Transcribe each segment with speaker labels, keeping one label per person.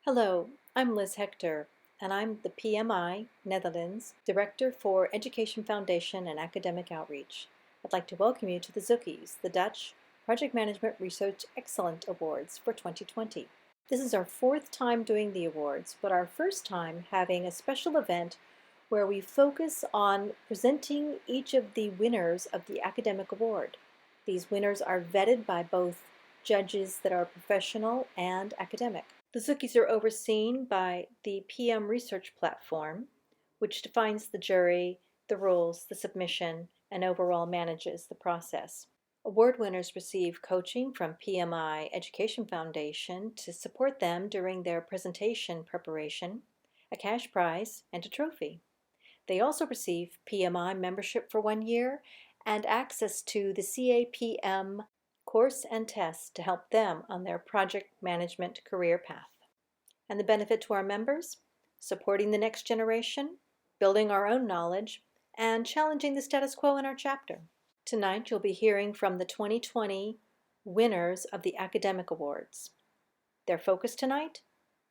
Speaker 1: Hello, I'm Liz Hector, and I'm the PMI Netherlands Director for Education Foundation and Academic Outreach. I'd like to welcome you to the Zoekies, the Dutch Project Management Research Excellent Awards for 2020. This is our fourth time doing the awards, but our first time having a special event where we focus on presenting each of the winners of the academic award. These winners are vetted by both judges that are professional and academic. The Zoekies are overseen by the PM Research Platform, which defines the jury, the rules, the submission, and overall manages the process. Award winners receive coaching from PMI Education Foundation to support them during their presentation preparation, a cash prize, and a trophy. They also receive PMI membership for 1 year and access to the CAPM course and tests to help them on their project management career path. And the benefit to our members? Supporting the next generation, building our own knowledge, and challenging the status quo in our chapter. Tonight you'll be hearing from the 2020 winners of the academic awards. Their focus tonight?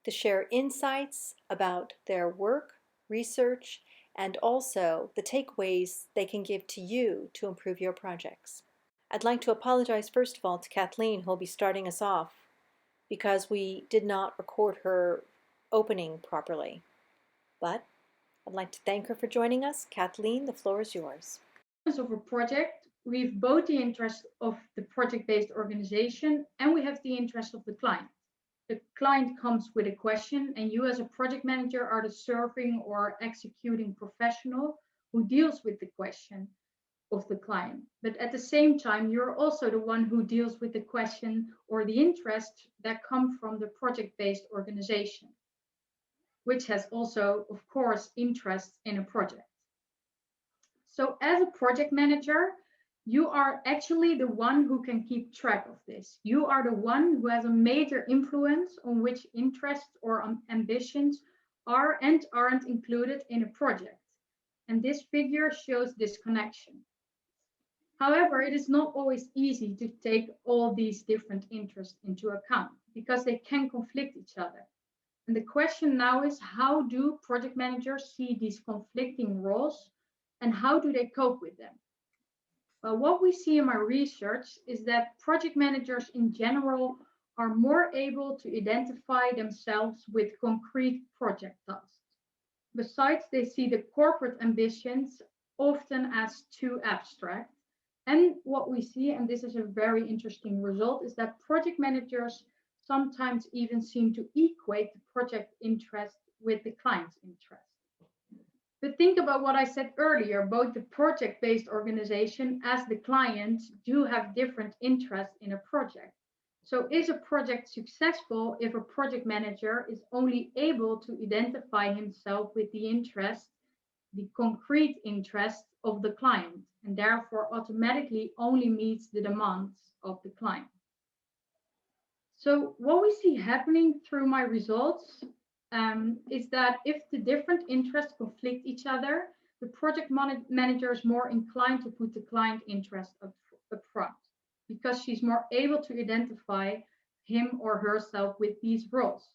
Speaker 1: To share insights about their work, research, and also the takeaways they can give to you to improve your projects. I'd like to apologize first of all to Kathleen, who'll be starting us off, because we did not record her opening properly. But I'd like to thank her for joining us. Kathleen, the floor is yours.
Speaker 2: Of a project, we've both the interest of the project-based organization and we have the interest of the client. The client comes with a question and you as a project manager are the serving or executing professional who deals with the question of the client. But at the same time, you're also the one who deals with the question or the interest that come from the project-based organization, which has also, of course, interests in a project. So as a project manager, you are actually the one who can keep track of this. You are the one who has a major influence on which interests or ambitions are and aren't included in a project. And this figure shows this connection. However, it is not always easy to take all these different interests into account because they can conflict each other. And the question now is, how do project managers see these conflicting roles and how do they cope with them? Well, what we see in my research is that project managers in general are more able to identify themselves with concrete project tasks. Besides, they see the corporate ambitions often as too abstract. And what we see, and this is a very interesting result, is that project managers sometimes even seem to equate the project interest with the client's interest. But think about what I said earlier, both the project-based organization as the client do have different interests in a project. So is a project successful if a project manager is only able to identify himself with the interest, the concrete interest of the client, and therefore automatically only meets the demands of the client? So what we see happening through my results is that if the different interests conflict each other, the project manager is more inclined to put the client interest up front because she's more able to identify him or herself with these roles.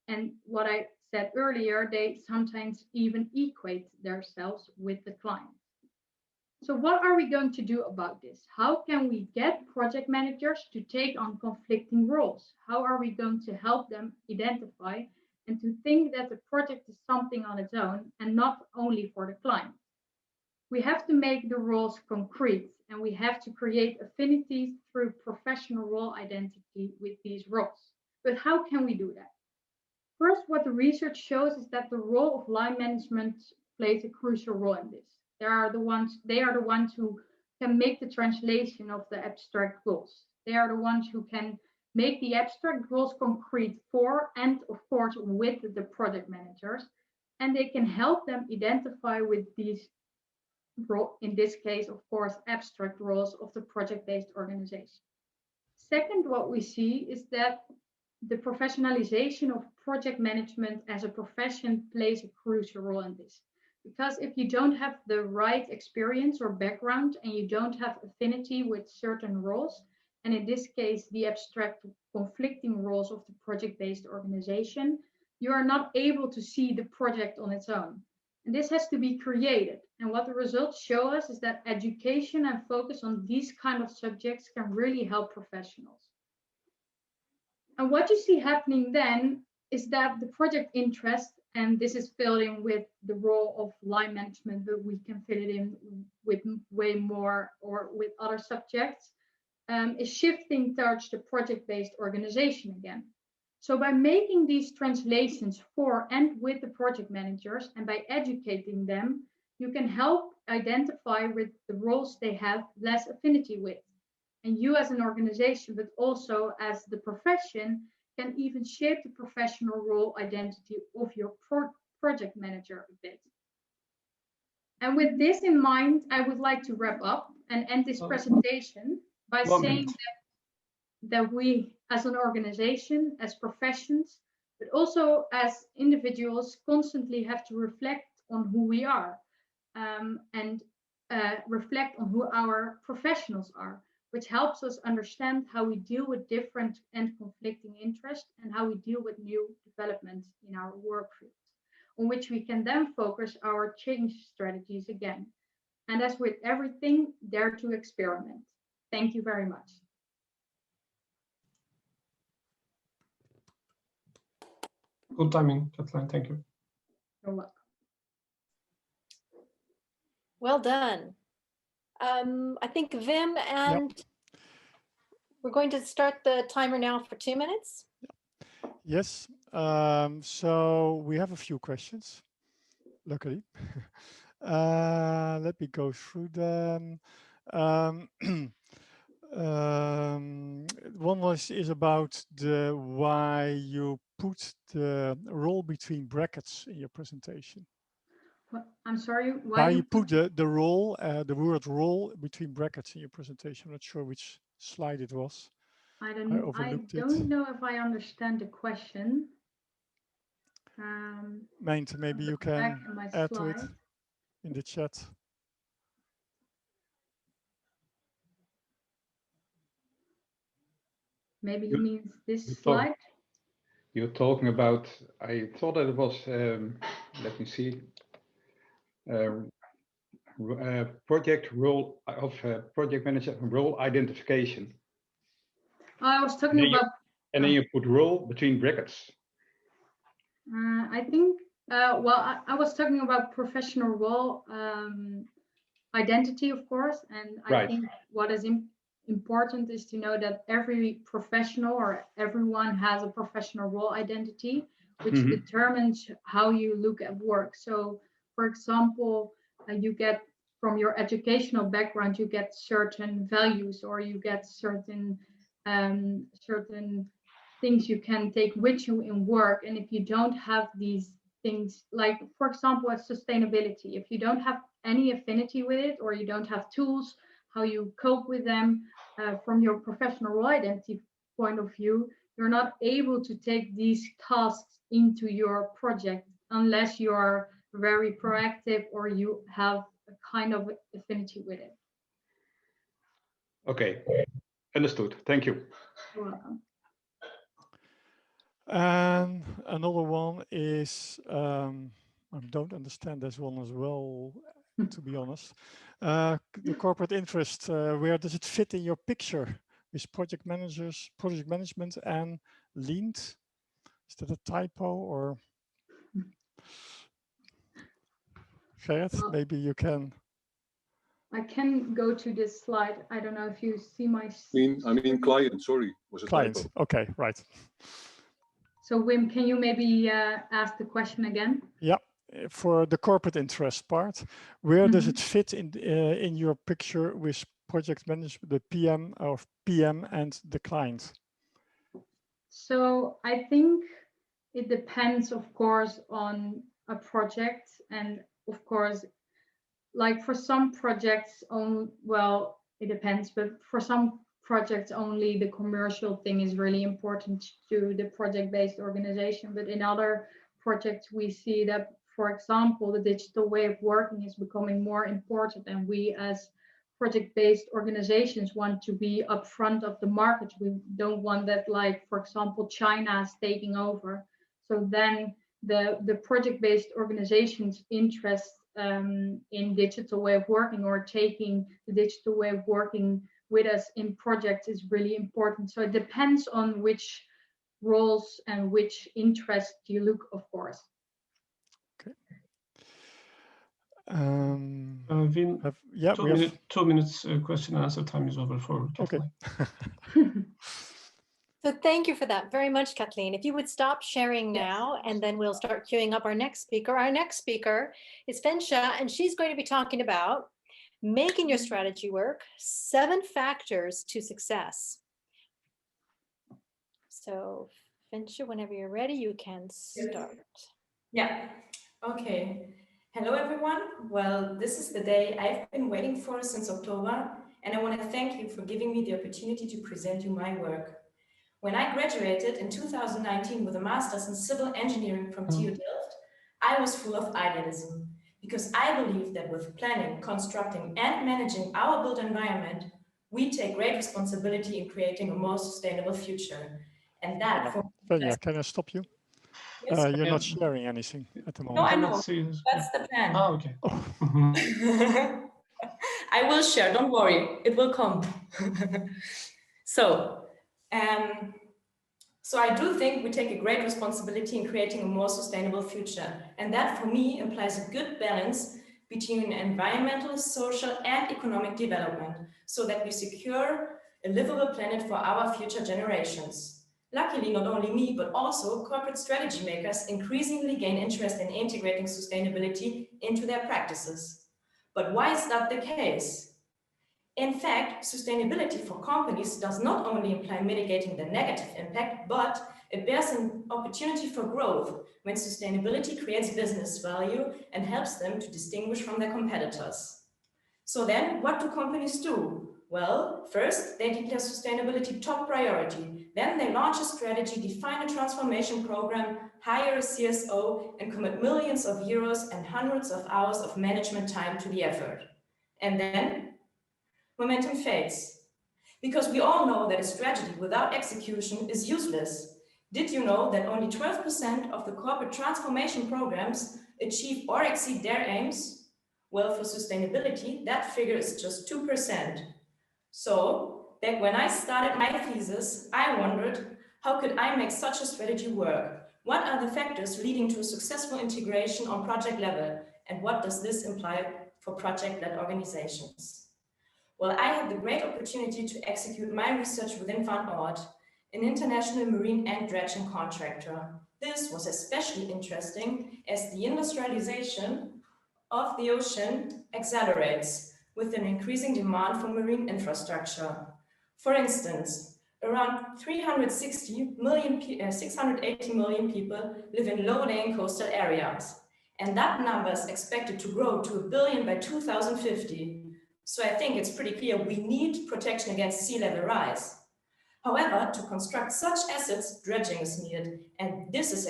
Speaker 2: And what I said earlier, they sometimes even equate themselves with the client. So what are we going to do about this? How can we get project managers to take on conflicting roles? How are we going to help them identify and to think that the project is something on its own and not only for the client? We have to make the roles concrete and we have to create affinities through professional role identity with these roles. But how can we do that? First, what the research shows is that the role of line management plays a crucial role in this. They are the ones who can make the translation of the abstract goals. They are the ones who can make the abstract goals concrete for and of course with the project managers, and they can help them identify with these in this case, of course, abstract roles of the project-based organization. Second, what we see is that the professionalization of project management as a profession plays a crucial role in this. Because if you don't have the right experience or background and you don't have affinity with certain roles, and in this case, the abstract conflicting roles of the project-based organization, you are not able to see the project on its own. And this has to be created. And what the results show us is that education and focus on these kind of subjects can really help professionals. And what you see happening then is that the project interest, and this is filled in with the role of line management, but we can fit it in with way more or with other subjects, is shifting towards the project-based organization again. So by making these translations for and with the project managers and by educating them, you can help identify with the roles they have less affinity with. And you as an organization, but also as the profession, can even shape the professional role identity of your project manager a bit. And with this in mind, I would like to wrap up and end this presentation by saying that we as an organization, as professions, but also as individuals constantly have to reflect on who we are and reflect on who our professionals are, which helps us understand how we deal with different and conflicting interests and how we deal with new developments in our work fields, on which we can then focus our change strategies again. And as with everything, dare to experiment. Thank you very much.
Speaker 3: Good timing, Kathleen. Thank you.
Speaker 2: You're welcome.
Speaker 1: Well done. I think Wim and we're going to start the timer now for 2 minutes.
Speaker 4: Yes, so we have a few questions, luckily. Let me go through them. One is about why you put the role between brackets in your presentation.
Speaker 2: I'm sorry,
Speaker 4: why you put the role, the word role between brackets in your presentation. I'm not sure which slide it was.
Speaker 2: I don't know if I understand the question.
Speaker 4: Maybe you can add to it in the chat.
Speaker 2: Maybe he means this slide.
Speaker 5: You're talking about, I thought that it was, let me see, project role of project manager role identification.
Speaker 2: I was talking about.
Speaker 5: And then you put role between brackets.
Speaker 2: I think, well, I was talking about professional role identity, of course. And I think what is important is to know that every professional or everyone has a professional role identity, which determines how you look at work. So, for example, you get from your educational background, you get certain values or you get certain things you can take with you in work. And if you don't have these things, like, for example, as sustainability, if you don't have any affinity with it or you don't have tools, how you cope with them from your professional role identity point of view, you're not able to take these tasks into your project unless you are very proactive or you have a kind of affinity with it.
Speaker 5: Okay, understood. Thank you.
Speaker 2: You're welcome.
Speaker 4: And another one is, I don't understand this one as well, to be honest. The corporate interest, where does it fit in your picture with project managers, project management and leaned? Is that a typo or? Gerrit, maybe you can.
Speaker 2: I can go to this slide. I don't know if you see my.
Speaker 6: I mean client, sorry, was a
Speaker 4: client.
Speaker 6: Typo.
Speaker 4: Okay, right.
Speaker 2: So Wim, can you maybe ask the question again?
Speaker 4: Yeah, for the corporate interest part, where does it fit in your picture with project management, the PM of PM and the client?
Speaker 2: So I think it depends, of course, on a project, and of course, like for some projects, well, it depends, but for some projects only the commercial thing is really important to the project-based organization. But in other projects, we see that, for example, the digital way of working is becoming more important, and we as project-based organizations want to be upfront of the market. We don't want that, like, for example, China is taking over. So then the project-based organization's interest in digital way of working or taking the digital way of working with us in projects is really important. So it depends on which roles and which interest you look, of course.
Speaker 4: Okay.
Speaker 3: Vin,
Speaker 4: Yeah, we have
Speaker 3: 2 minutes question and answer time is over for Kathleen.
Speaker 4: okay.
Speaker 1: So thank you for that very much, Kathleen. If you would stop sharing
Speaker 2: Yes.
Speaker 1: now, and then we'll start queuing up our next speaker. Our next speaker is Fensha, and she's going to be talking about making your strategy work, 7 factors to success. So Fensha, whenever you're ready, you can start.
Speaker 7: Yeah, okay. Hello, everyone. Well, this is the day I've been waiting for since October, and I want to thank you for giving me the opportunity to present you my work. When I graduated in 2019 with a master's in civil engineering from TU Delft, I was full of idealism because I believe that with planning, constructing, and managing our built environment, we take great responsibility in creating a more sustainable future. And that for
Speaker 4: Fenja, can I stop you?
Speaker 7: Yes.
Speaker 4: You're not sharing anything at the moment.
Speaker 7: No, I
Speaker 3: Cannot
Speaker 7: know.
Speaker 3: see this.
Speaker 7: That's the plan.
Speaker 3: Ah, okay.
Speaker 7: I will share, don't worry, it will come. So I do think we take a great responsibility in creating a more sustainable future. And that for me implies a good balance between environmental, social, and economic development so that we secure a livable planet for our future generations. Luckily, not only me, but also corporate strategy makers increasingly gain interest in integrating sustainability into their practices. But why is that the case? In fact, sustainability for companies does not only imply mitigating the negative impact, but it bears an opportunity for growth when sustainability creates business value and helps them to distinguish from their competitors. So then, what do companies do? Well, first, they declare sustainability top priority. Then they launch a strategy, define a transformation program, hire a CSO, and commit millions of euros and hundreds of hours of management time to the effort. And then momentum fades. Because we all know that a strategy without execution is useless. Did you know that only 12% of the corporate transformation programs achieve or exceed their aims? Well, for sustainability, that figure is just 2%. So, back when I started my thesis, I wondered, how could I make such a strategy work? What are the factors leading to a successful integration on project level? And what does this imply for project-led organizations? Well, I had the great opportunity to execute my research within Van Oort, an international marine and dredging contractor. This was especially interesting as the industrialization of the ocean accelerates with an increasing demand for marine infrastructure. For instance, around 680 million people live in low-lying coastal areas, and that number is expected to grow to 1 billion by 2050. So I think it's pretty clear we need protection against sea level rise. However, to construct such assets, dredging is needed, and this is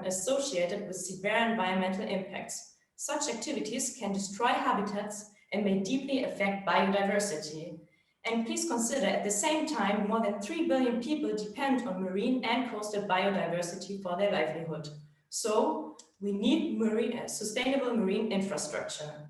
Speaker 7: associated with severe environmental impacts. Such activities can destroy habitats and may deeply affect biodiversity. And please consider, at the same time, more than 3 billion people depend on marine and coastal biodiversity for their livelihood. So we need sustainable marine infrastructure.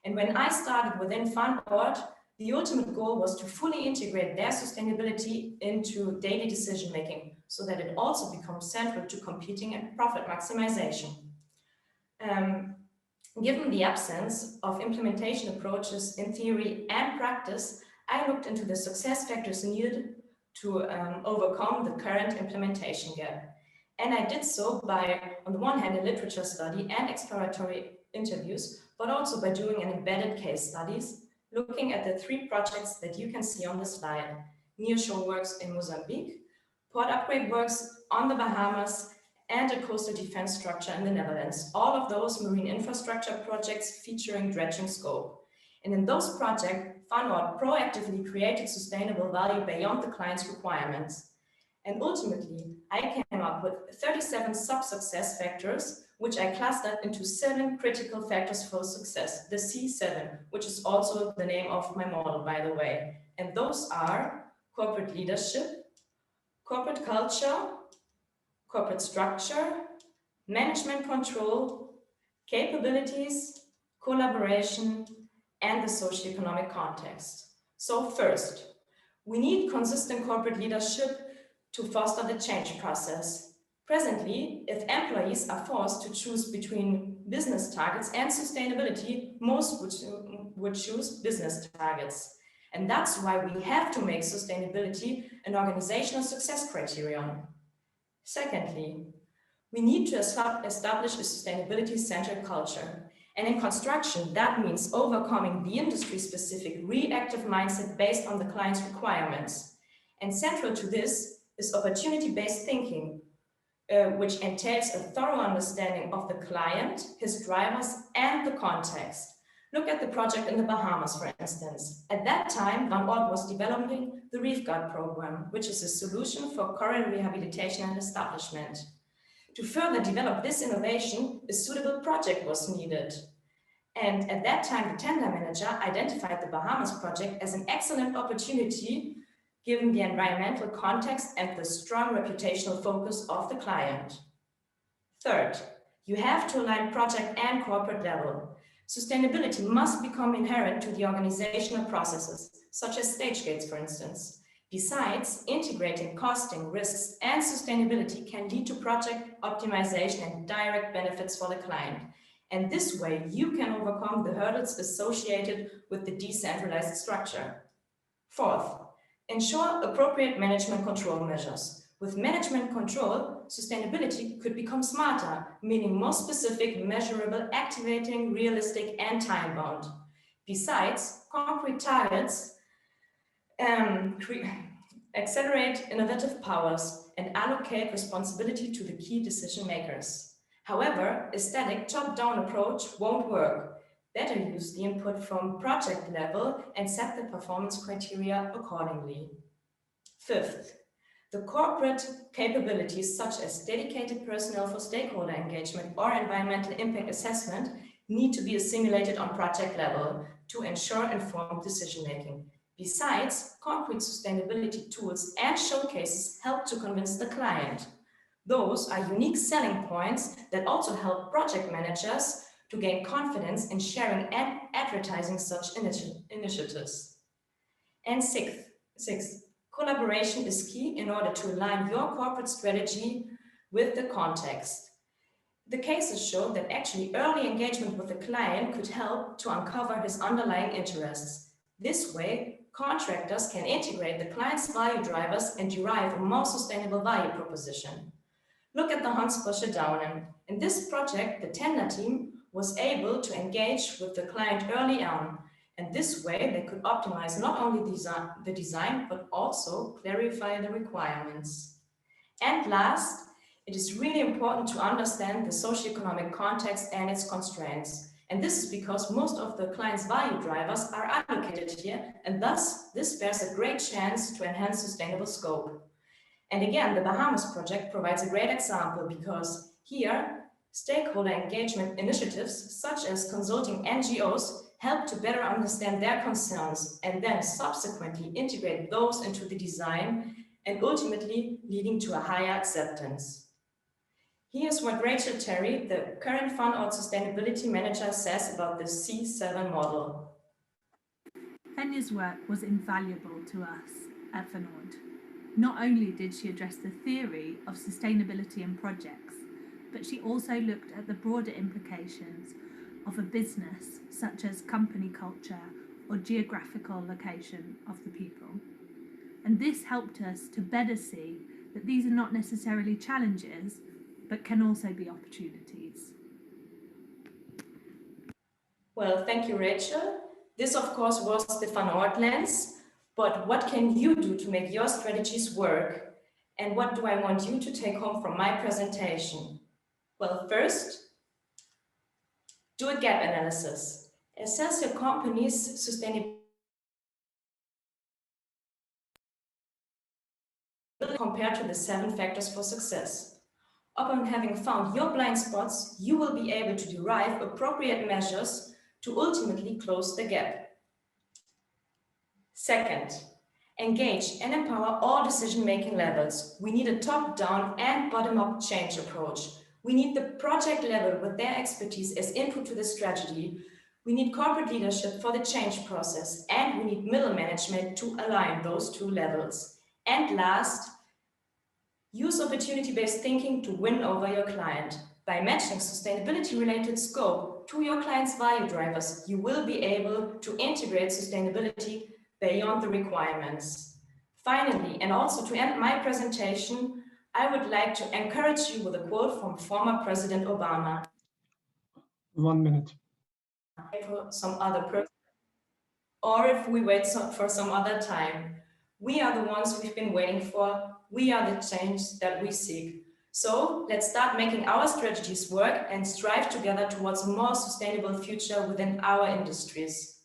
Speaker 7: And when I started within Van Oort, the ultimate goal was to fully integrate their sustainability into daily decision-making so that it also becomes central to competing and profit maximization. Given the absence of implementation approaches in theory and practice, I looked into the success factors needed to overcome the current implementation gap. And I did so by, on the one hand, a literature study and exploratory interviews, but also by doing an embedded case studies, looking at the 3 projects that you can see on the slide: nearshore works in Mozambique, port upgrade works on the Bahamas, and a coastal defense structure in the Netherlands. All of those marine infrastructure projects featuring dredging scope. And in those projects, Van Oort proactively created sustainable value beyond the client's requirements. And ultimately, I came up with 37 sub-success factors, which I clustered into 7 critical factors for success, the C7, which is also the name of my model, by the way. And those are corporate leadership, corporate culture, corporate structure, management control, capabilities, collaboration, and the socioeconomic context. So first, we need consistent corporate leadership to foster the change process. Presently, if employees are forced to choose between business targets and sustainability, most would choose business targets. And that's why we have to make sustainability an organizational success criterion. Secondly, we need to establish a sustainability-centered culture. And in construction, that means overcoming the industry-specific reactive mindset based on the client's requirements. And central to this is opportunity-based thinking, which entails a thorough understanding of the client, his drivers, and the context. Look at the project in the Bahamas, for instance. At that time, Van Oort was developing the Reef Guard program, which is a solution for coral rehabilitation and establishment. To further develop this innovation, a suitable project was needed. And at that time, the tender manager identified the Bahamas project as an excellent opportunity given the environmental context and the strong reputational focus of the client. Third, you have to align project and corporate level. Sustainability must become inherent to the organizational processes, such as stage gates, for instance. Besides, integrating costing, risks, and sustainability can lead to project optimization and direct benefits for the client. And this way, you can overcome the hurdles associated with the decentralized structure. Fourth, ensure appropriate management control measures. With management control, sustainability could become smarter, meaning more specific, measurable, activating, realistic, and time-bound. Besides, concrete targets accelerate innovative powers and allocate responsibility to the key decision makers. However, a static top-down approach won't work. Better use the input from project level and set the performance criteria accordingly. Fifth, the corporate capabilities such as dedicated personnel for stakeholder engagement or environmental impact assessment need to be assimilated on project level to ensure informed decision-making. Besides, concrete sustainability tools and showcases help to convince the client. Those are unique selling points that also help project managers to gain confidence in sharing and advertising such initiatives. And sixth, collaboration is key in order to align your corporate strategy with the context. The cases show that actually early engagement with the client could help to uncover his underlying interests. This way, contractors can integrate the client's value drivers and derive a more sustainable value proposition. Look at the Hansbosche Daunen. In this project, the tender team was able to engage with the client early on, and this way they could optimize not only the design, but also clarify the requirements. And last, it is really important to understand the socioeconomic context and its constraints. And this is because most of the client's value drivers are allocated here, and thus this bears a great chance to enhance sustainable scope. And again, the Bahamas project provides a great example because here, stakeholder engagement initiatives such as consulting NGOs help to better understand their concerns and then subsequently integrate those into the design and ultimately leading to a higher acceptance. Here's what Rachel Terry, the current Van Oort Sustainability Manager, says about the C7 model.
Speaker 8: Fenya's work was invaluable to us at Van Oort. Not only did she address the theory of sustainability in projects, but she also looked at the broader implications of a business, such as company culture or geographical location of the people. And this helped us to better see that these are not necessarily challenges, but can also be opportunities.
Speaker 7: Well, thank you, Rachel. This, of course, was the Van Oort lens, but what can you do to make your strategies work? And what do I want you to take home from my presentation? Well, first, do a gap analysis. Assess your company's sustainability compared to the 7 factors for success. Upon having found your blind spots, you will be able to derive appropriate measures to ultimately close the gap. Second, engage and empower all decision-making levels. We need a top-down and bottom-up change approach. We need the project level with their expertise as input to the strategy. We need corporate leadership for the change process, and we need middle management to align those two levels. And last, use opportunity-based thinking to win over your client. By matching sustainability-related scope to your client's value drivers, you will be able to integrate sustainability beyond the requirements. Finally, and also to end my presentation, I would like to encourage you with a quote from former President Obama.
Speaker 3: 1 minute.
Speaker 7: For some other person, or if we wait for some other time. We are the ones we've been waiting for. We are the change that we seek. So let's start making our strategies work and strive together towards a more sustainable future within our industries.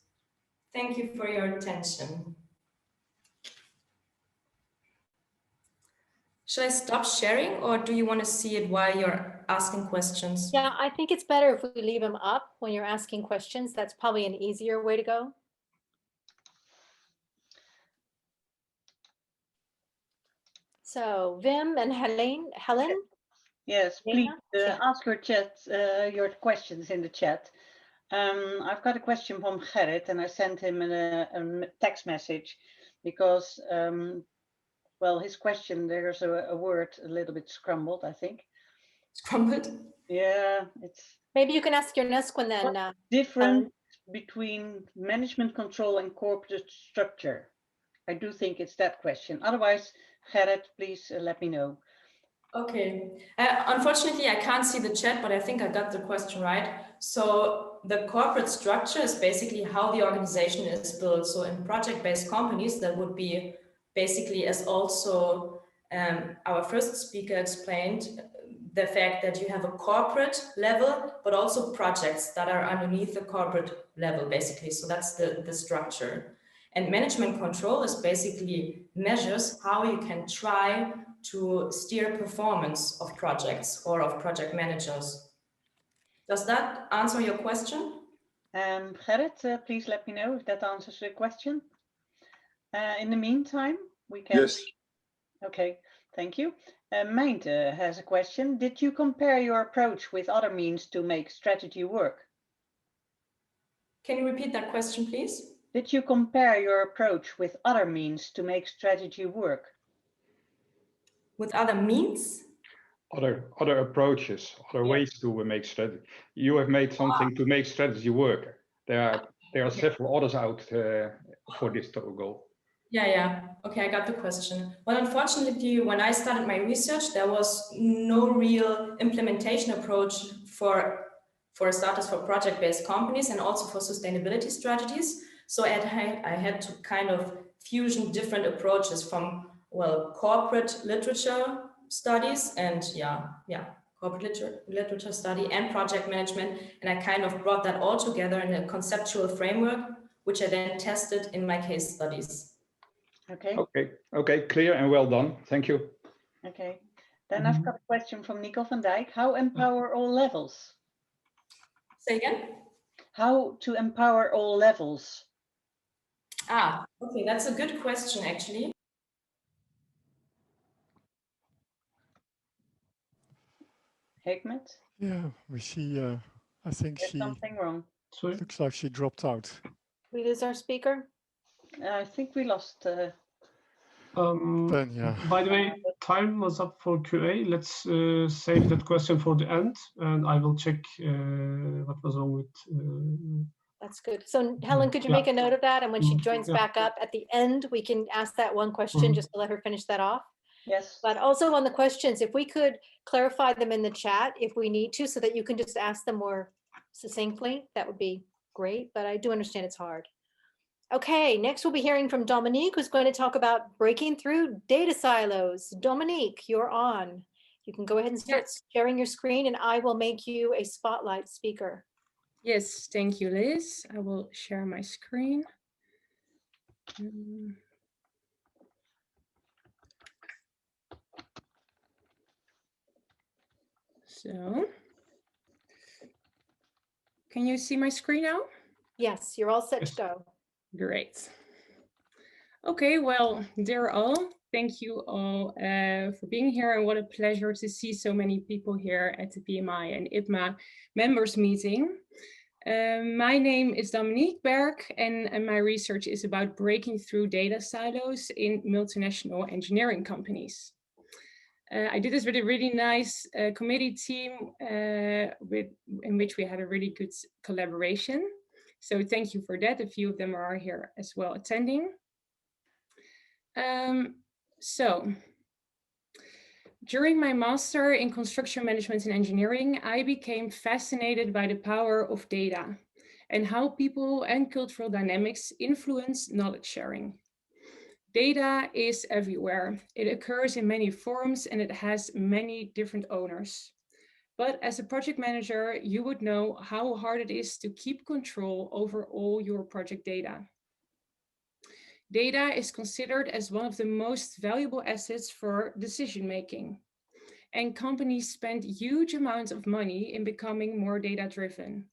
Speaker 7: Thank you for your attention. Should I stop sharing, or do you want to see it while you're asking questions?
Speaker 1: Yeah, I think it's better if we leave them up when you're asking questions. That's probably an easier way to go. So Wim and Helen?
Speaker 9: Yes, please
Speaker 1: Dana?
Speaker 9: ask your questions in the chat. I've got a question from Gerrit, and I sent him a text message because, well, his question, there's a word a little bit scrambled, I think.
Speaker 7: Scrambled?
Speaker 9: Yeah, it's...
Speaker 1: Maybe you can ask your next one then.
Speaker 9: Different between management control and corporate structure. I do think it's that question. Otherwise, Gerrit, please let me know.
Speaker 7: Okay. Unfortunately, I can't see the chat, but I think I got the question right. So the corporate structure is basically how the organization is built. So in project-based companies, that would be basically, as also our first speaker explained, the fact that you have a corporate level, but also projects that are underneath the corporate level, basically. So that's the structure. And management control is basically measures how you can try to steer performance of projects or of project managers. Does that answer your question?
Speaker 9: Gerrit, please let me know if that answers your question. In the meantime, we can...
Speaker 6: Yes.
Speaker 9: Okay, thank you. Meinte has a question. Did you compare your approach with other means to make strategy work?
Speaker 7: Can you repeat that question, please?
Speaker 9: Did you compare your approach with other means to make strategy work?
Speaker 7: With other means?
Speaker 5: Other approaches, other ways to make strategy. You have made something to make strategy work. There are several others out for this goal.
Speaker 7: Yeah. Okay, I got the question. Well, unfortunately, when I started my research, there was no real implementation approach for starters for project-based companies and also for sustainability strategies. So I had to kind of fusion different approaches from, well, corporate literature studies and corporate literature study and project management. And I kind of brought that all together in a conceptual framework, which I then tested in my case studies.
Speaker 5: Okay, clear and well done. Thank you.
Speaker 9: Okay, then I've got a question from Nico van Dijk. How empower all levels?
Speaker 7: Say again?
Speaker 9: How to empower all levels?
Speaker 7: Okay, that's a good question, actually.
Speaker 9: Hikmet?
Speaker 4: Yeah, we see, I think
Speaker 9: There's something wrong.
Speaker 3: Sorry?
Speaker 4: Looks like she dropped out.
Speaker 1: We lose our speaker?
Speaker 9: I think we lost...
Speaker 4: Then, yeah.
Speaker 3: By the way, time was up for QA. Let's save that question for the end, and I will check what was wrong with...
Speaker 1: That's good. So Helen, could you make a note of that? And when she joins back up at the end, we can ask that one question just to let her finish that off.
Speaker 9: Yes.
Speaker 1: But also on the questions, if we could clarify them in the chat if we need to, so that you can just ask them more succinctly, that would be great. But I do understand it's hard. Okay, next we'll be hearing from Dominique, who's going to talk about breaking through data silos. Dominique, you're on. You can go ahead and start sharing your screen, and I will make you a spotlight speaker.
Speaker 10: Yes, thank you, Liz. I will share my screen. So, can you see my screen now?
Speaker 1: Yes, you're all set to go.
Speaker 10: Great. Okay, well, dear all, thank you all for being here, and what a pleasure to see so many people here at the PMI and IPMA members meeting. My name is Dominique Berg, and my research is about breaking through data silos in multinational engineering companies. I did this with a really nice committee team in which we had a really good collaboration. So thank you for that. A few of them are here as well attending. During my master in construction management and engineering, I became fascinated by the power of data and how people and cultural dynamics influence knowledge sharing. Data is everywhere. It occurs in many forms and it has many different owners. But as a project manager, you would know how hard it is to keep control over all your project data. Data is considered as one of the most valuable assets for decision making. And companies spend huge amounts of money in becoming more data-driven.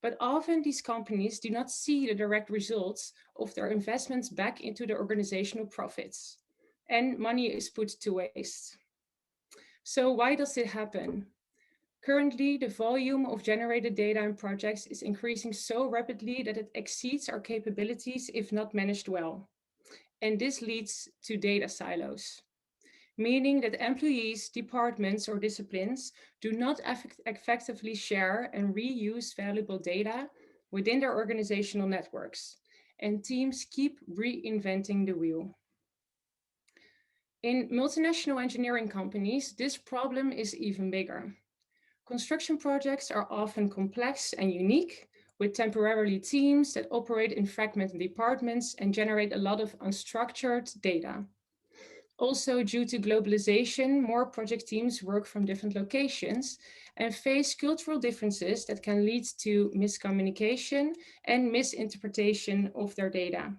Speaker 10: But often these companies do not see the direct results of their investments back into the organizational profits, and money is put to waste. So why does it happen? Currently, the volume of generated data in projects is increasing so rapidly that it exceeds our capabilities if not managed well. And this leads to data silos, meaning that employees, departments, or disciplines do not effectively share and reuse valuable data within their organizational networks, and teams keep reinventing the wheel. In multinational engineering companies, this problem is even bigger. Construction projects are often complex and unique, with temporary teams that operate in fragmented departments and generate a lot of unstructured data. Also, due to globalization, more project teams work from different locations and face cultural differences that can lead to miscommunication and misinterpretation of their data.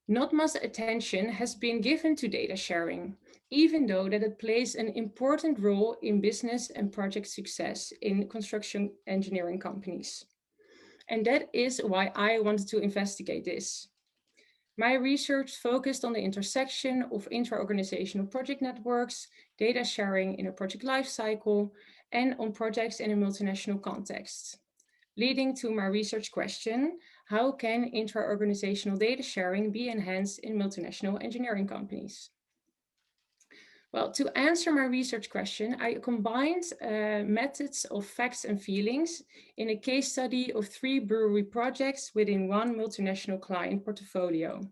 Speaker 10: Not much attention has been given to data sharing, even though that it plays an important role in business and project success in construction engineering companies. And that is why I wanted to investigate this. My research focused on the intersection of intra-organizational project networks, data sharing in a project lifecycle, and on projects in a multinational context. Leading to my research question, how can intra-organizational data sharing be enhanced in multinational engineering companies? Well, to answer my research question, I combined methods of facts and feelings in a case study of 3 brewery projects within one multinational client portfolio.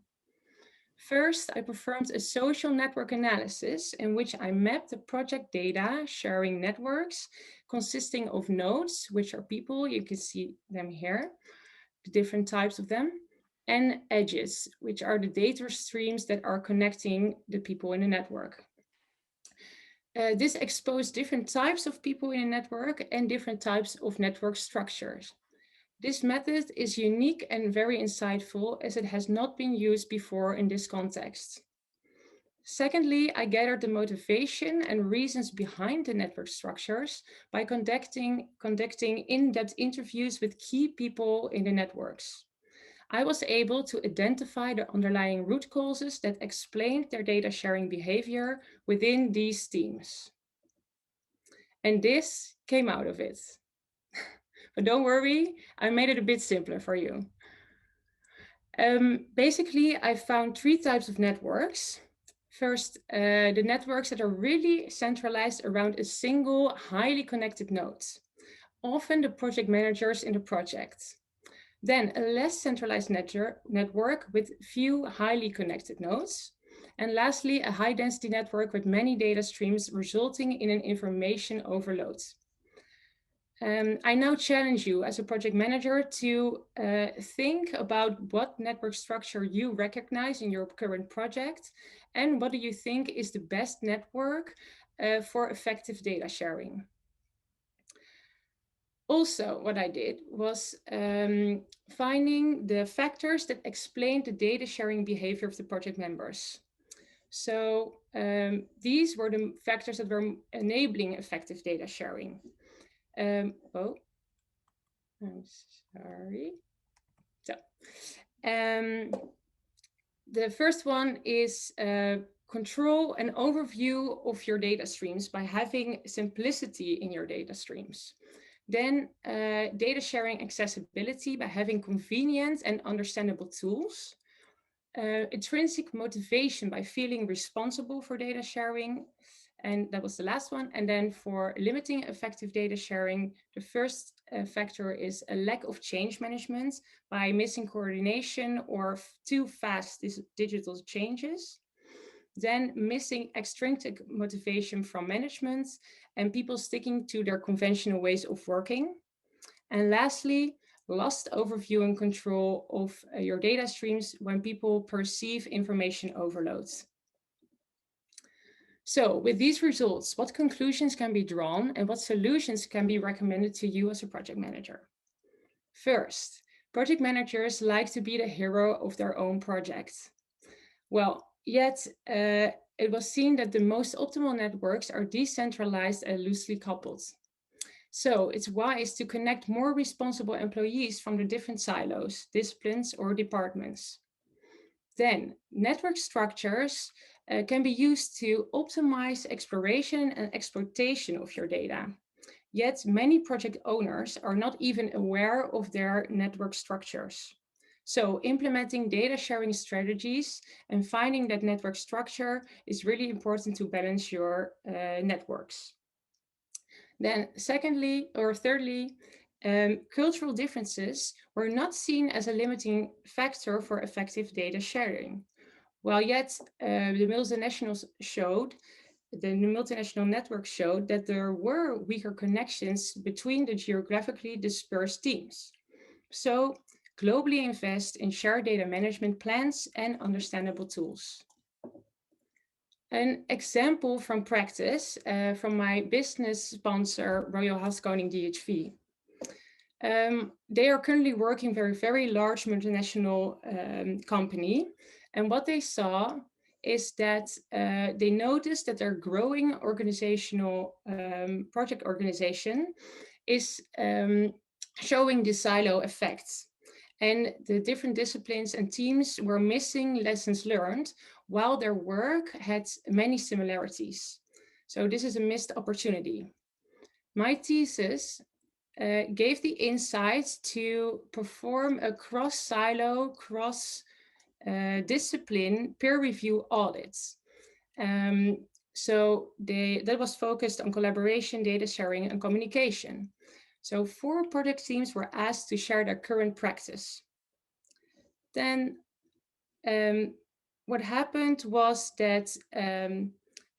Speaker 10: First, I performed a social network analysis in which I mapped the project data sharing networks consisting of nodes, which are people, you can see them here, the different types of them, and edges, which are the data streams that are connecting the people in the network. This exposed different types of people in a network and different types of network structures. This method is unique and very insightful as it has not been used before in this context. Secondly, I gathered the motivation and reasons behind the network structures by conducting in-depth interviews with key people in the networks. I was able to identify the underlying root causes that explained their data sharing behavior within these teams. And this came out of it. But don't worry, I made it a bit simpler for you. Basically, I found 3 types of networks. First, the networks that are really centralized around a single, highly connected node, often the project managers in the project. Then a less centralized network with few highly connected nodes. And lastly, a high density network with many data streams resulting in an information overload. I now challenge you as a project manager to think about what network structure you recognize in your current project and what do you think is the best network for effective data sharing. Also, what I did was finding the factors that explain the data sharing behavior of the project members. So these were the factors that were enabling effective data sharing. I'm sorry. So, The first one is control an overview of your data streams by having simplicity in your data streams. Then data sharing accessibility by having convenient and understandable tools. Intrinsic motivation by feeling responsible for data sharing. And that was the last one. And then for limiting effective data sharing, the first factor is a lack of change management by missing coordination or too fast digital changes. Then missing extrinsic motivation from management and people sticking to their conventional ways of working. And lastly, lost overview and control of your data streams when people perceive information overload. So with these results, what conclusions can be drawn and what solutions can be recommended to you as a project manager? First, project managers like to be the hero of their own project. Well, yet it was seen that the most optimal networks are decentralized and loosely coupled. So it's wise to connect more responsible employees from the different silos, disciplines, or departments. Then network structures can be used to optimize exploration and exploitation of your data. Yet many project owners are not even aware of their network structures. So implementing data sharing strategies and finding that network structure is really important to balance your networks. Then thirdly, cultural differences were not seen as a limiting factor for effective data sharing. While yet the multinational network showed that there were weaker connections between the geographically dispersed teams. So globally invest in shared data management plans and understandable tools. An example from practice from my business sponsor, Royal Haskoning DHV. They are currently working for a very large multinational company. And what they saw is that they noticed that their growing organizational project organization is showing the silo effects. And the different disciplines and teams were missing lessons learned while their work had many similarities. So this is a missed opportunity. My thesis gave the insights to perform a cross-silo, cross-discipline peer review audits. That was focused on collaboration, data sharing, and communication. So 4 project teams were asked to share their current practice. Then what happened was that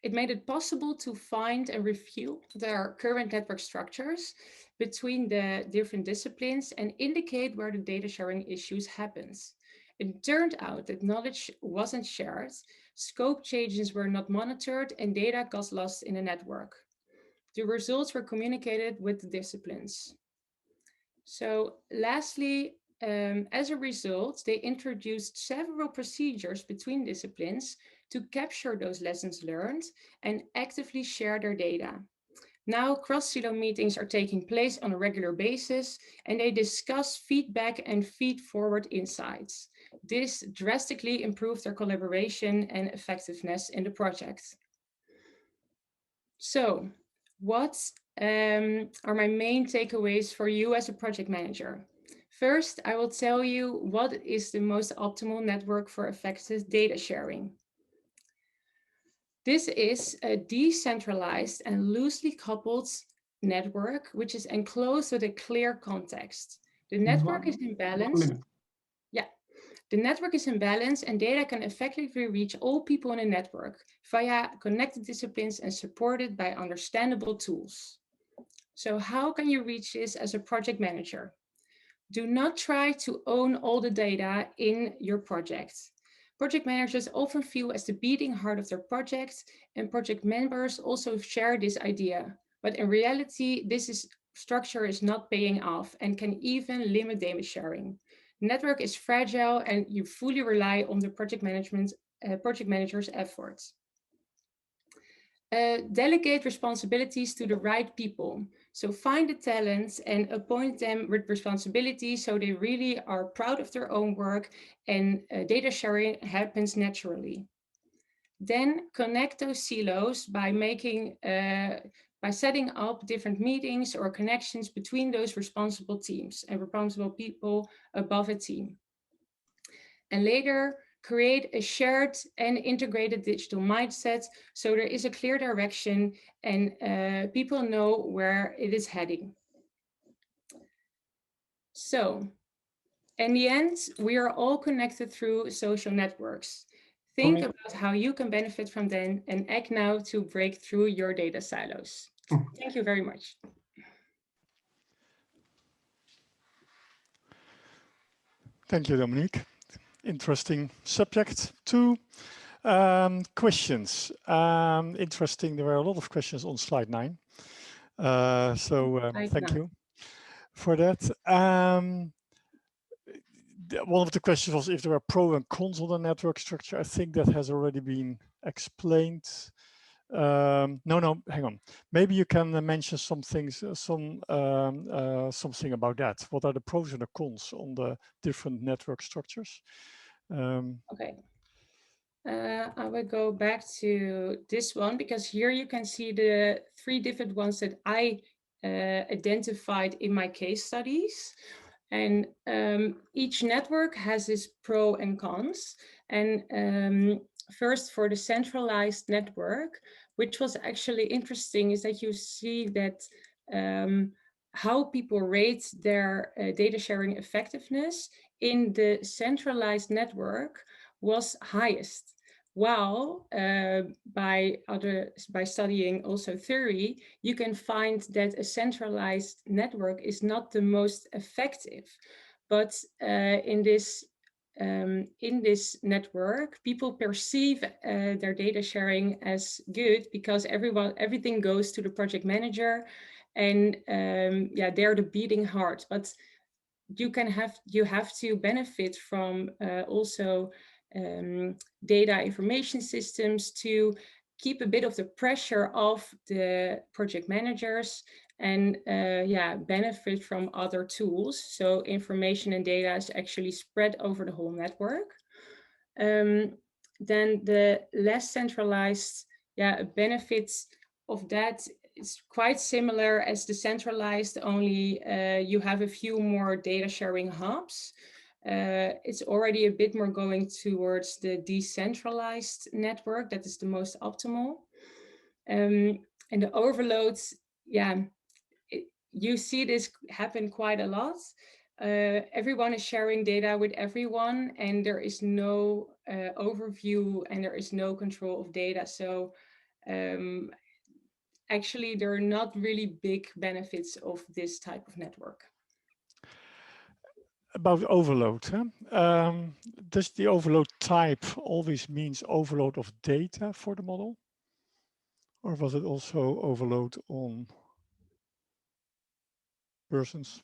Speaker 10: it made it possible to find and review their current network structures between the different disciplines and indicate where the data sharing issues happened. It turned out that knowledge wasn't shared, scope changes were not monitored, and data got lost in the network. The results were communicated with the disciplines. So lastly, as a result, they introduced several procedures between disciplines to capture those lessons learned and actively share their data. Now, cross-silo meetings are taking place on a regular basis, and they discuss feedback and feed-forward insights. This drastically improved their collaboration and effectiveness in the project. So, what are my main takeaways for you as a project manager? First, I will tell you what is the most optimal network for effective data sharing. This is a decentralized and loosely coupled network, which is enclosed with a clear context. The network is in balance. Yeah, the network is in balance and data can effectively reach all people in a network via connected disciplines and supported by understandable tools. So how can you reach this as a project manager? Do not try to own all the data in your project. Project managers often feel as the beating heart of their project, and project members also share this idea. But in reality, this structure is not paying off and can even limit data sharing. Network is fragile and you fully rely on the project manager's efforts. Delegate responsibilities to the right people. So find the talents and appoint them with responsibilities so they really are proud of their own work, and data sharing happens naturally. Then connect those silos by setting up different meetings or connections between those responsible teams and responsible people above a team. And later, create a shared and integrated digital mindset so there is a clear direction and people know where it is heading. So, in the end, we are all connected through social networks. Think about how you can benefit from them and act now to break through your data silos. Thank you very much.
Speaker 4: Thank you, Dominique. Interesting subject. 2 questions. Interesting. There were a lot of questions on slide 9. Thank you for that. One of the questions was if there are pros and cons on the network structure. I think that has already been explained. No, hang on. Maybe you can mention some things, something about that. What are the pros and the cons on the different network structures?
Speaker 10: Okay. I will go back to this one because here you can see the 3 different ones that I identified in my case studies. And each network has its pros and cons. And first, for the centralized network, which was actually interesting, is that you see that how people rate their data sharing effectiveness in the centralized network was highest. While by studying also theory, you can find that a centralized network is not the most effective. But in this network, people perceive their data sharing as good because everything goes to the project manager, and they're the beating heart. But you have to benefit from also data information systems to keep a bit of the pressure off the project managers and benefit from other tools. So information and data is actually spread over the whole network. Then the less centralized benefits of that is quite similar as the centralized, only you have a few more data sharing hubs. It's already a bit more going towards the decentralized network. That is the most optimal. And the overloads, you see this happen quite a lot. Everyone is sharing data with everyone, and there is no overview and there is no control of data. So actually, there are not really big benefits of this type of network.
Speaker 4: About overload, does the overload type always means overload of data for the model? Or was it also overload on persons?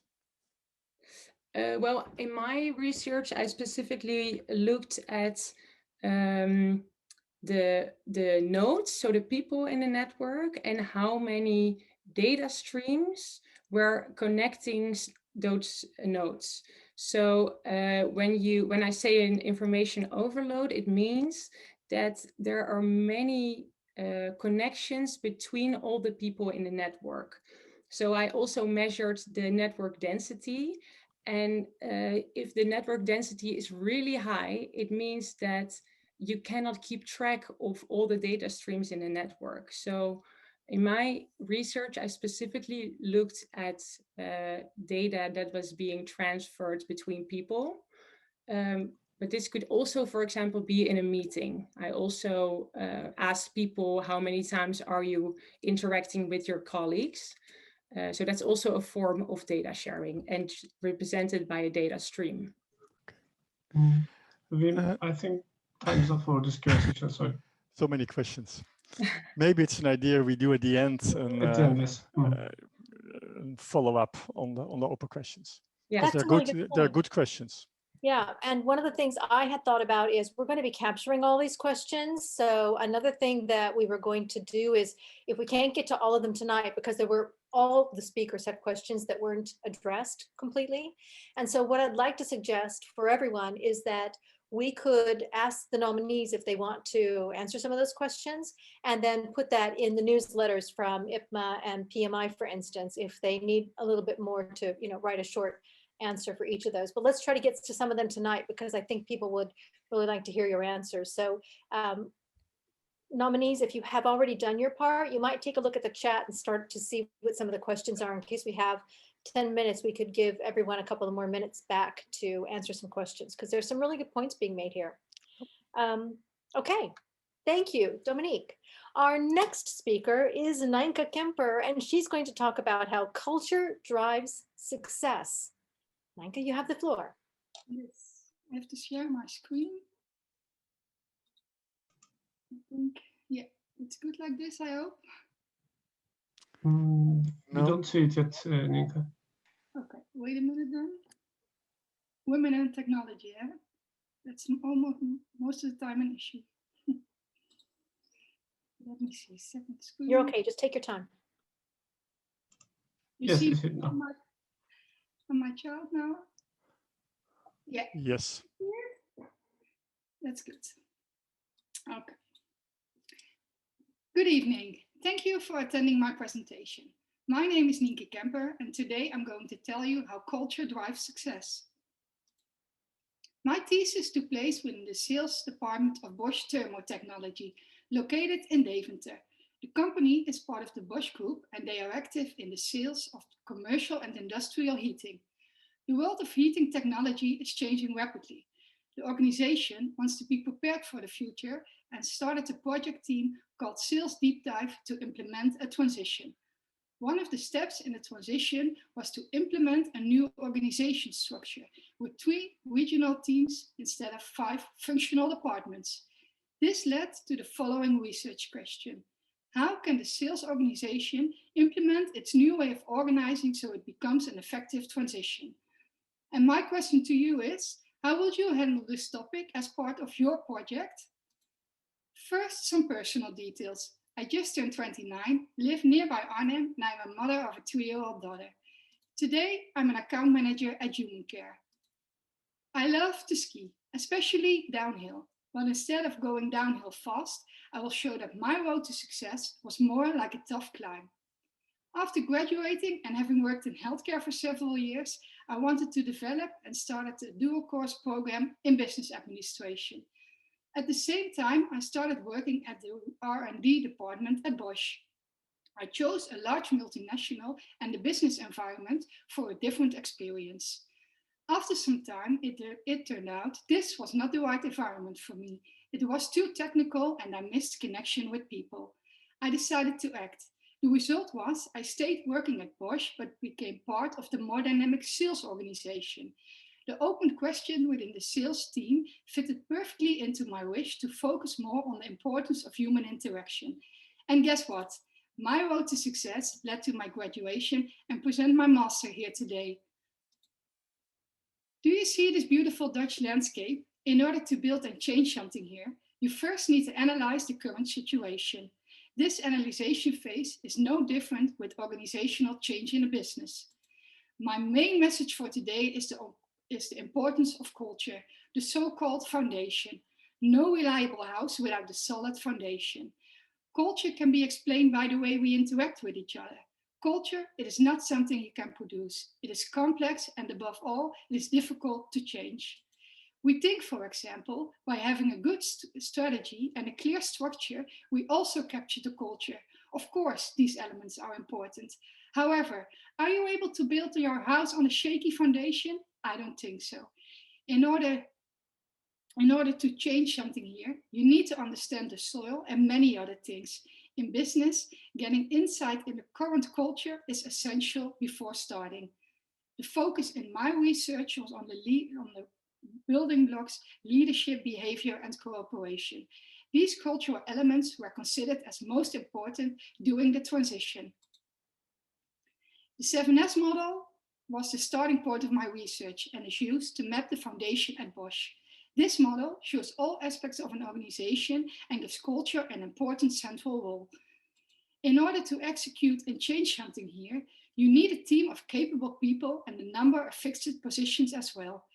Speaker 10: Well, in my research, I specifically looked at the nodes, so the people in the network, and how many data streams were connecting those nodes. So when I say an information overload, it means that there are many connections between all the people in the network. So I also measured the network density. And if the network density is really high, it means that you cannot keep track of all the data streams in the network. So in my research, I specifically looked at data that was being transferred between people. But this could also, for example, be in a meeting. I also asked people, how many times are you interacting with your colleagues? So that's also a form of data sharing and represented by a data stream.
Speaker 3: Wim, I think time's up for this question. Sorry.
Speaker 4: So many questions. Maybe it's an idea we do at the end and follow up on the open questions.
Speaker 10: Yeah,
Speaker 4: they're good questions.
Speaker 1: Yeah, and one of the things I had thought about is we're going to be capturing all these questions. So another thing that we were going to do is if we can't get to all of them tonight, because there were all the speakers had questions that weren't addressed completely. And so what I'd like to suggest for everyone is that we could ask the nominees if they want to answer some of those questions and then put that in the newsletters from IPMA and PMI, for instance, if they need a little bit more to, write a short answer for each of those. But let's try to get to some of them tonight because I think people would really like to hear your answers. So nominees, if you have already done your part, you might take a look at the chat and start to see what some of the questions are. In case we have 10 minutes, we could give everyone a couple of more minutes back to answer some questions because there's some really good points being made here. Okay, thank you, Dominique. Our next speaker is Nijnke Kemper, and she's going to talk about how culture drives success. Nijnke, you have the floor.
Speaker 11: Yes, I have to share my screen. I think, yeah, it's good like this, I hope.
Speaker 3: We don't see it yet, Nijnke.
Speaker 11: Okay, wait a minute then. Women in technology, yeah? That's almost most of the time an issue. Let me see, second screen.
Speaker 1: You're okay, just take your time.
Speaker 11: You
Speaker 3: Yes,
Speaker 11: see
Speaker 3: it's it now.
Speaker 11: my child now? Yeah.
Speaker 4: Yes.
Speaker 11: That's good. Okay. Good evening. Thank you for attending my presentation. My name is Nijnke Kemper, and today I'm going to tell you how culture drives success. My thesis took place within the sales department of Bosch Thermotechnology, located in Deventer. The company is part of the Bosch Group, and they are active in the sales of commercial and industrial heating. The world of heating technology is changing rapidly. The organization wants to be prepared for the future and started a project team called Sales Deep Dive to implement a transition. One of the steps in the transition was to implement a new organization structure with 3 regional teams instead of 5 functional departments. This led to the following research question. How can the sales organization implement its new way of organizing so it becomes an effective transition? And my question to you is, how will you handle this topic as part of your project? First, some personal details. I just turned 29, live nearby Arnhem, and I'm a mother of a 3-year-old daughter. Today, I'm an account manager at Human Care. I love to ski, especially downhill. But instead of going downhill fast, I will show that my road to success was more like a tough climb. After graduating and having worked in healthcare for several years, I wanted to develop and started a dual course program in business administration. At the same time, I started working at the R&D department at Bosch. I chose a large multinational and the business environment for a different experience. After some time, it turned out this was not the right environment for me. It was too technical and I missed connection with people. I decided to act. The result was I stayed working at Bosch, but became part of the more dynamic sales organization. The open question within the sales team fitted perfectly into my wish to focus more on the importance of human interaction. And guess what? My road to success led to my graduation and present my master here today. Do you see this beautiful Dutch landscape? In order to build and change something here, you first need to analyze the current situation. This analyzation phase is no different with organizational change in a business. My main message for today is the importance of culture, the so-called foundation. No reliable house without a solid foundation. Culture can be explained by the way we interact with each other. Culture, it is not something you can produce. It is complex and above all, it is difficult to change. We think, for example, by having a good strategy and a clear structure, we also capture the culture. Of course, these elements are important. However, are you able to build your house on a shaky foundation? I don't think so. In order to change something here, you need to understand the soil and many other things. In business, getting insight in the current culture is essential before starting. The focus in my research was on the building blocks, leadership, behavior, and cooperation. These cultural elements were considered as most important during the transition. The 7S model was the starting point of my research and is used to map the foundation at Bosch. This model shows all aspects of an organization and gives culture an important central role. In order to execute and change something here, you need a team of capable people and a number of fixed positions as well.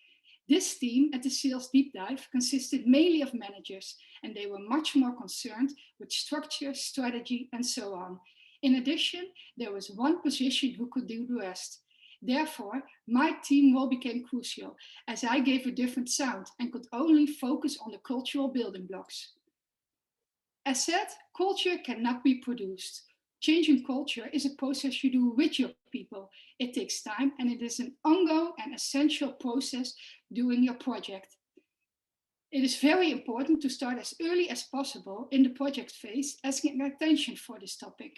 Speaker 11: This team at the Sales Deep Dive consisted mainly of managers, and they were much more concerned with structure, strategy, and so on. In addition, there was one position who could do the rest. Therefore, my team role became crucial, as I gave a different sound and could only focus on the cultural building blocks. As said, culture cannot be produced. Changing culture is a process you do with your people. It takes time, and it is an ongoing and essential process during your project. It is very important to start as early as possible in the project phase, asking attention for this topic.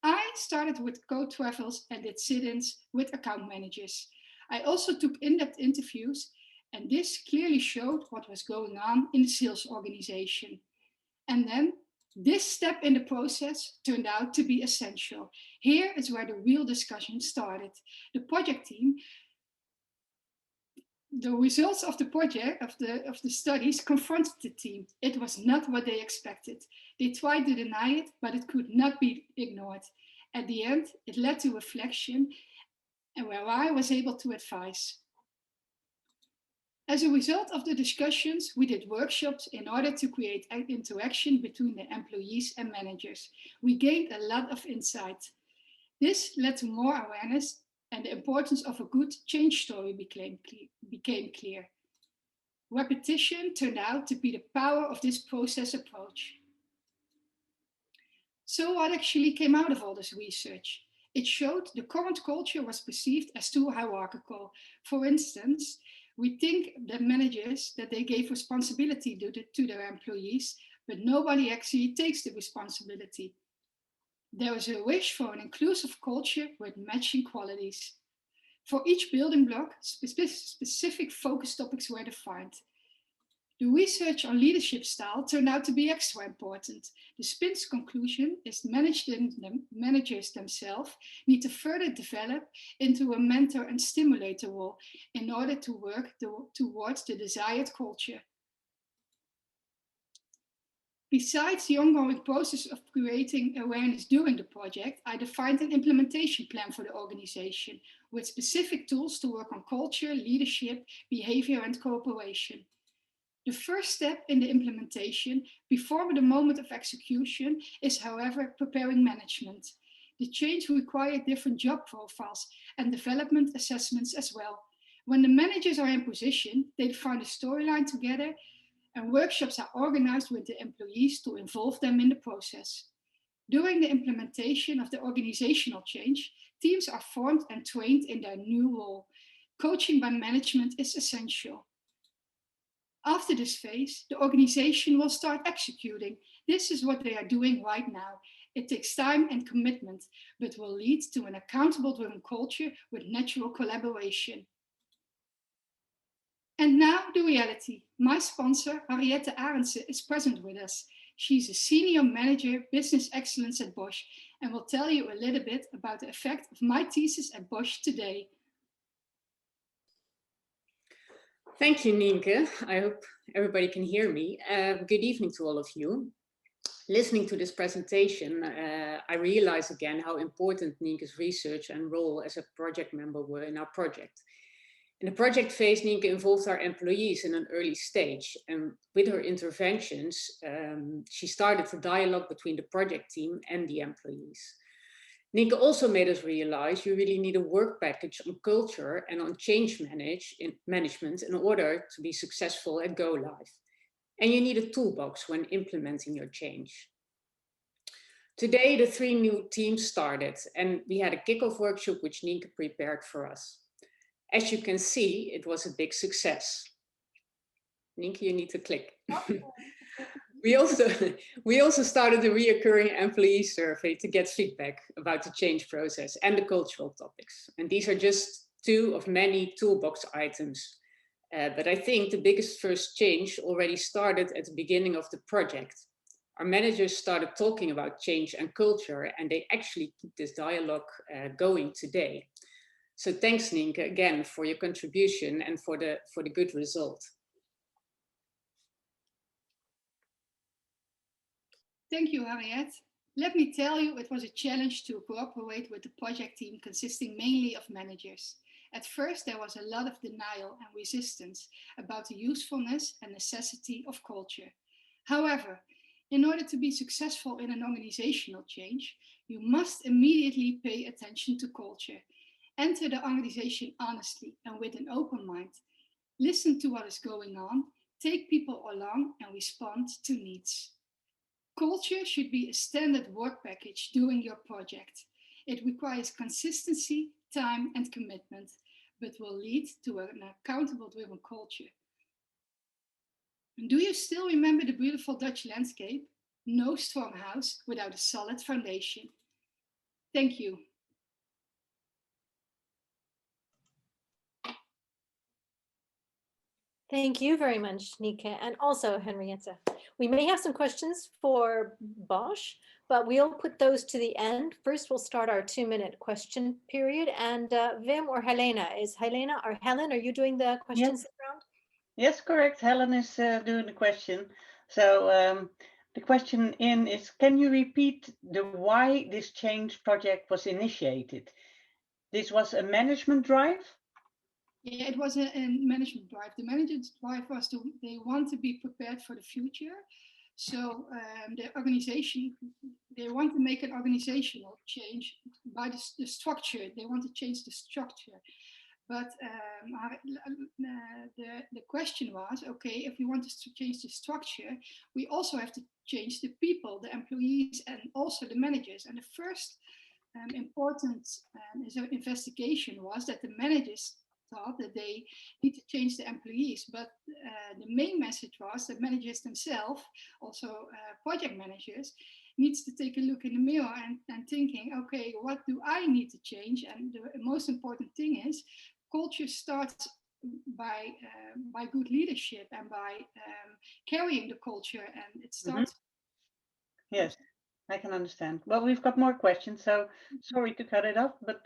Speaker 11: I started with co-travels and did sit-ins with account managers. I also took in-depth interviews, and this clearly showed what was going on in the sales organization. And then this step in the process turned out to be essential. Here is where the real discussion started. The project team, the results of the project, of the studies confronted the team. It was not what they expected. They tried to deny it, but it could not be ignored. At the end, it led to reflection, and where I was able to advise. As a result of the discussions, we did workshops in order to create interaction between the employees and managers. We gained a lot of insight. This led to more awareness, and the importance of a good change story became clear. Repetition turned out to be the power of this process approach. So what actually came out of all this research? It showed the current culture was perceived as too hierarchical. For instance, we think that managers, that they gave responsibility to their employees, but nobody actually takes the responsibility. There is a wish for an inclusive culture with matching qualities. For each building block, specific focus topics were defined. The research on leadership style turned out to be extra important. The spin's conclusion is managers themselves need to further develop into a mentor and stimulator role in order to work towards the desired culture. Besides the ongoing process of creating awareness during the project, I defined an implementation plan for the organization with specific tools to work on culture, leadership, behavior, and cooperation. The first step in the implementation before the moment of execution is, however, preparing management. The change required different job profiles and development assessments as well. When the managers are in position, they define a storyline together, and workshops are organized with the employees to involve them in the process. During the implementation of the organizational change, teams are formed and trained in their new role. Coaching by management is essential. After this phase, the organization will start executing. This is what they are doing right now. It takes time and commitment, but will lead to an accountable-driven culture with natural collaboration. And now the reality. My sponsor, Henriette Arendse, is present with us. She's a senior manager, business excellence at Bosch, and will tell you a little bit about the effect of my thesis at Bosch today.
Speaker 12: Thank you, Nienke. I hope everybody can hear me. Good evening to all of you. Listening to this presentation, I realize again how important Nienke's research and role as a project member were in our project. In the project phase, Nienke involved our employees in an early stage, and with her interventions, she started the dialogue between the project team and the employees. Nienke also made us realize you really need a work package on culture and on change management in order to be successful at Go Live. And you need a toolbox when implementing your change. Today, the 3 new teams started, and we had a kickoff workshop which Nienke prepared for us. As you can see, it was a big success. Nienke, you need to click. We also started a reoccurring employee survey to get feedback about the change process and the cultural topics. And these are just 2 of many toolbox items. But I think the biggest first change already started at the beginning of the project. Our managers started talking about change and culture, and they actually keep this dialogue going today. So thanks, Nienke, again for your contribution and for the good result.
Speaker 11: Thank you, Harriet. Let me tell you, it was a challenge to cooperate with the project team consisting mainly of managers. At first, there was a lot of denial and resistance about the usefulness and necessity of culture. However, in order to be successful in an organizational change, you must immediately pay attention to culture. Enter the organization honestly and with an open mind. Listen to what is going on, take people along and respond to needs. Culture should be a standard work package during your project. It requires consistency, time, and commitment, but will lead to an accountable driven culture. And do you still remember the beautiful Dutch landscape? No strong house without a solid foundation. Thank you.
Speaker 1: Thank you very much, Nienke, and also Henrietta. We may have some questions for Bosch, but we'll put those to the end. First, we'll start our 2-minute question period. And Wim or Helena, Helen, are you doing the questions round?
Speaker 9: Yes, correct. Helen is doing the question. So the question is, can you repeat the why this change project was initiated? This was a management drive?
Speaker 11: Yeah, it was a management drive. The management drive was they want to be prepared for the future. So the organization, they want to make an organizational change by the structure. They want to change the structure. But the question was, okay, if we want to change the structure, we also have to change the people, the employees, and also the managers. And the first important investigation was that the managers thought that they need to change the employees, but the main message was that managers themselves, also project managers, needs to take a look in the mirror and thinking, okay, what do I need to change? And the most important thing is culture starts by good leadership and by carrying the culture, and it starts.
Speaker 9: Yes, I can understand. Well, we've got more questions, so sorry to cut it off, but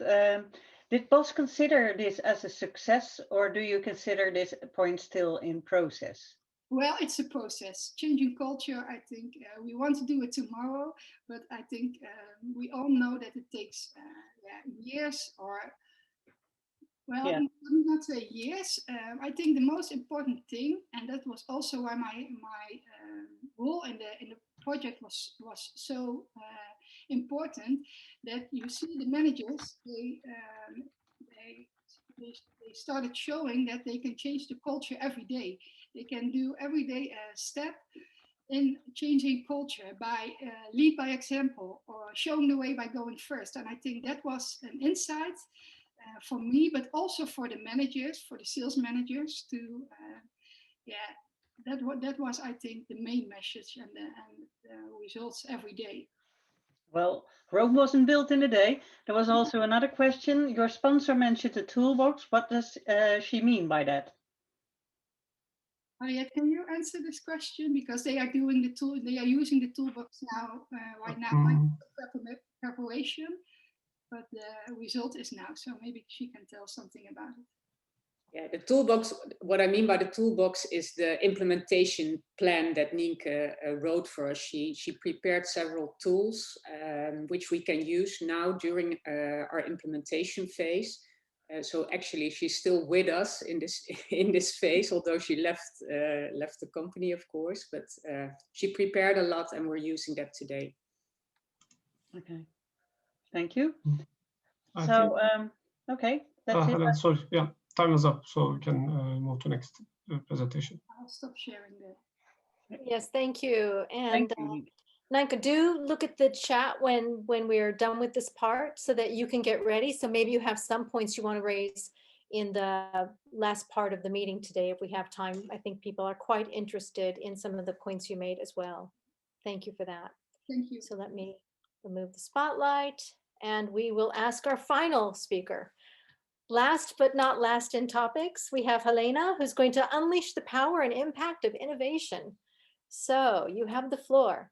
Speaker 9: did Bosch consider this as a success, or do you consider this point still in process?
Speaker 11: Well, it's a process. Changing culture, I think we want to do it tomorrow, but I think we all know that it takes years or, well, yeah. Not say years. I think the most important thing, and that was also why my role in the project was so important, that you see the managers, they started showing that they can change the culture every day. They can do every day a step in changing culture by lead by example or showing the way by going first. And I think that was an insight for me, but also for the managers, for the sales managers to, that was, I think, the main message and the results every day.
Speaker 9: Well, Rome wasn't built in a day. There was also another question. Your sponsor mentioned the toolbox. What does she mean by that?
Speaker 11: Harriet, can you answer this question? Because they are doing the tool, they are using the toolbox now, right now, preparation, but the result is now. So maybe she can tell something about it.
Speaker 12: Yeah, the toolbox, what I mean by the toolbox is the implementation plan that Nienke wrote for us. She prepared several tools which we can use now during our implementation phase. So actually she's still with us in this phase, although she left the company, of course, but she prepared a lot and we're using that today.
Speaker 9: Okay, thank you. Okay, that's it.
Speaker 3: Helen, sorry, yeah, time is up, so we can move to next presentation.
Speaker 11: I'll stop sharing there.
Speaker 1: Yes, thank you. And Nienke, do look at the chat when we're done with this part so that you can get ready. So maybe you have some points you want to raise in the last part of the meeting today if we have time. I think people are quite interested in some of the points you made as well. Thank you for that.
Speaker 11: Thank you.
Speaker 1: So let me remove the spotlight and we will ask our final speaker. Last but not last in topics, we have Helena, who's going to unleash the power and impact of innovation. So you have the floor.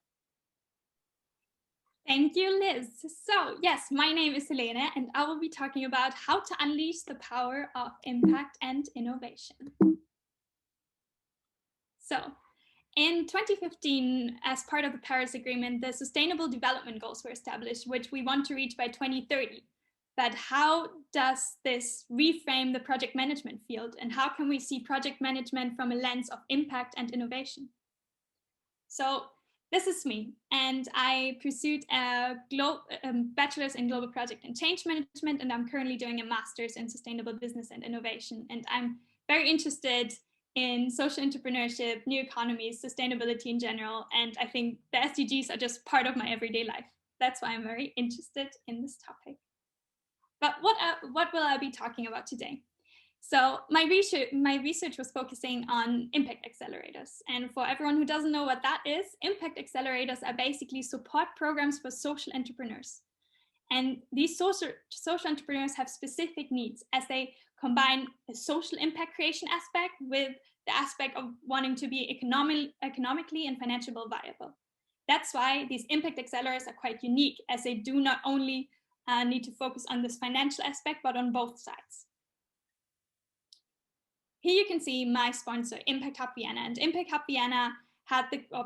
Speaker 13: Thank you, Liz. So yes, my name is Helene, and I will be talking about how to unleash the power of impact and innovation. So in 2015, as part of the Paris Agreement, the Sustainable Development Goals were established, which we want to reach by 2030. But how does this reframe the project management field, and how can we see project management from a lens of impact and innovation? So this is me, and I pursued a bachelor's in global project and change management, and I'm currently doing a master's in sustainable business and innovation. And I'm very interested in social entrepreneurship, new economies, sustainability in general, and I think the SDGs are just part of my everyday life. That's why I'm very interested in this topic. But what will I be talking about today? So my research was focusing on impact accelerators. And for everyone who doesn't know what that is, impact accelerators are basically support programs for social entrepreneurs. And these social entrepreneurs have specific needs as they combine a social impact creation aspect with the aspect of wanting to be economically and financially viable. That's why these impact accelerators are quite unique, as they do not only need to focus on this financial aspect, but on both sides. Here you can see my sponsor, Impact Hub Vienna, and Impact Hub Vienna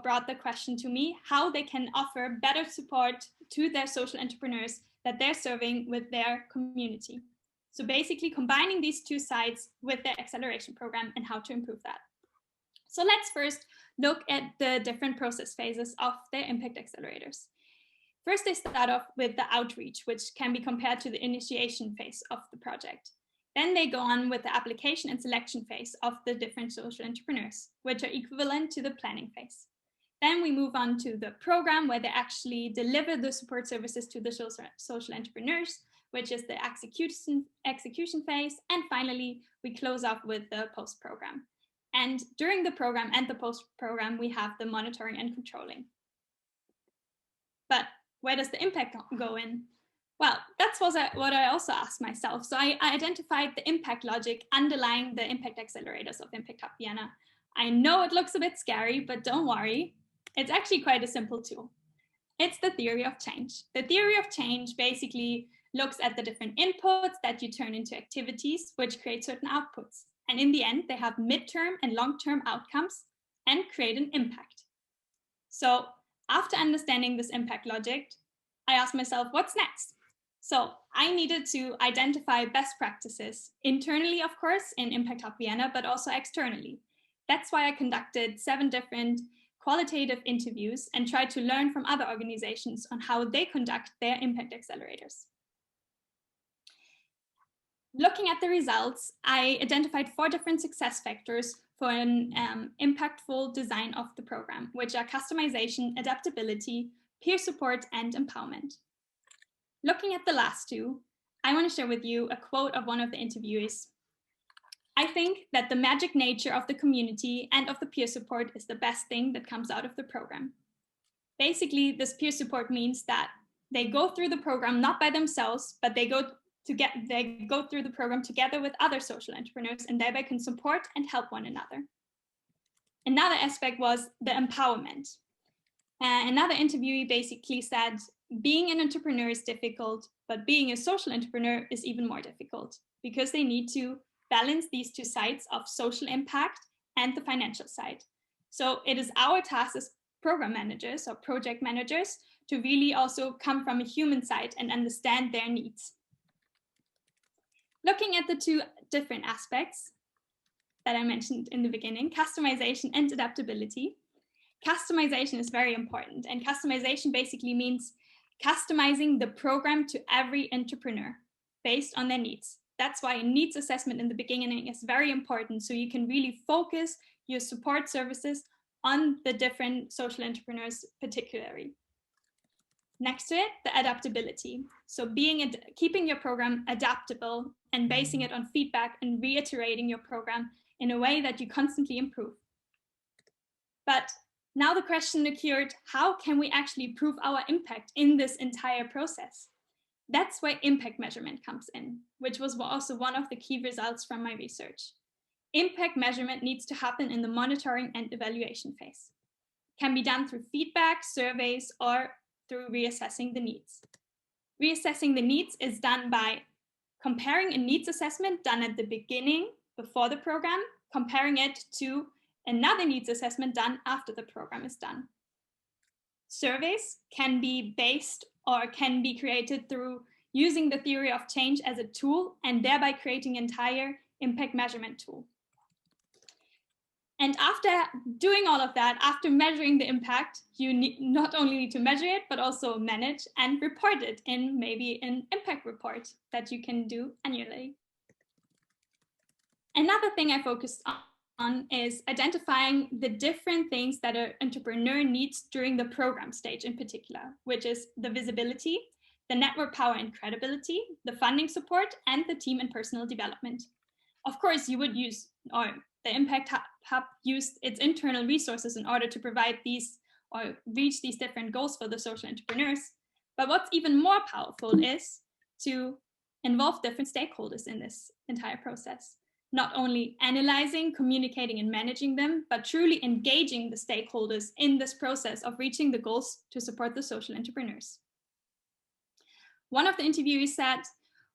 Speaker 13: brought the question to me how they can offer better support to their social entrepreneurs that they're serving with their community. So basically combining these two sides with their acceleration program and how to improve that. So let's first look at the different process phases of their impact accelerators. First, they start off with the outreach, which can be compared to the initiation phase of the project. Then they go on with the application and selection phase of the different social entrepreneurs, which are equivalent to the planning phase. Then we move on to the program, where they actually deliver the support services to the social entrepreneurs, which is the execution phase. And finally, we close off with the post-program. And during the program and the post-program, we have the monitoring and controlling. But where does the impact go in? Well, that's what I also asked myself. So I identified the impact logic underlying the impact accelerators of Impact Hub Vienna. I know it looks a bit scary, but don't worry. It's actually quite a simple tool. It's the theory of change. The theory of change basically looks at the different inputs that you turn into activities, which create certain outputs. And in the end, they have midterm and long-term outcomes and create an impact. So after understanding this impact logic, I asked myself, what's next? So I needed to identify best practices internally, of course, in Impact Hub Vienna, but also externally. That's why I conducted 7 different qualitative interviews and tried to learn from other organizations on how they conduct their impact accelerators. Looking at the results, I identified 4 different success factors for an impactful design of the program, which are customization, adaptability, peer support, and empowerment. Looking at the last 2, I want to share with you a quote of one of the interviewees. I think that the magic nature of the community and of the peer support is the best thing that comes out of the program. Basically, this peer support means that they go through the program not by themselves, but they go through the program together with other social entrepreneurs, and thereby can support and help one another. Another aspect was the empowerment. Another interviewee basically said, being an entrepreneur is difficult, but being a social entrepreneur is even more difficult because they need to balance these 2 sides of social impact and the financial side. So it is our task as program managers or project managers to really also come from a human side and understand their needs. Looking at the 2 different aspects that I mentioned in the beginning, customization and adaptability. Customization is very important, and customization basically means customizing the program to every entrepreneur based on their needs. That's why a needs assessment in the beginning is very important, so you can really focus your support services on the different social entrepreneurs particularly. Next to it, the adaptability. So keeping your program adaptable and basing it on feedback and reiterating your program in a way that you constantly improve. But now the question occurred, how can we actually prove our impact in this entire process? That's where impact measurement comes in, which was also one of the key results from my research. Impact measurement needs to happen in the monitoring and evaluation phase. It can be done through feedback, surveys, or through reassessing the needs. Reassessing the needs is done by comparing a needs assessment done at the beginning before the program, comparing it to another needs assessment done after the program is done. Surveys can be based or can be created through using the theory of change as a tool and thereby creating an entire impact measurement tool. And after doing all of that, after measuring the impact, you not only need to measure it, but also manage and report it in maybe an impact report that you can do annually. Another thing I focused on is identifying the different things that an entrepreneur needs during the program stage in particular, which is the visibility, the network power and credibility, the funding support, and the team and personal development. Of course, you would use, or the Impact Hub used its internal resources in order to provide these or reach these different goals for the social entrepreneurs. But what's even more powerful is to involve different stakeholders in this entire process. Not only analyzing, communicating, and managing them, but truly engaging the stakeholders in this process of reaching the goals to support the social entrepreneurs. One of the interviewees said,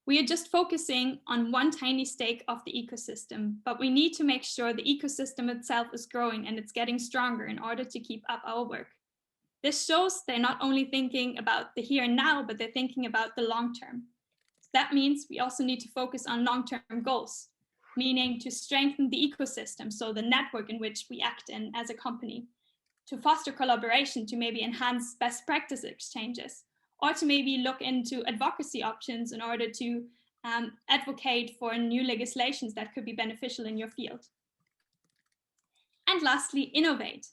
Speaker 13: "We are just focusing on one tiny stake of the ecosystem, but we need to make sure the ecosystem itself is growing and it's getting stronger in order to keep up our work." This shows they're not only thinking about the here and now, but they're thinking about the long term. So that means we also need to focus on long-term goals, meaning to strengthen the ecosystem, so the network in which we act in as a company, to foster collaboration, to maybe enhance best practice exchanges, or to maybe look into advocacy options in order to advocate for new legislations that could be beneficial in your field. And lastly, innovate.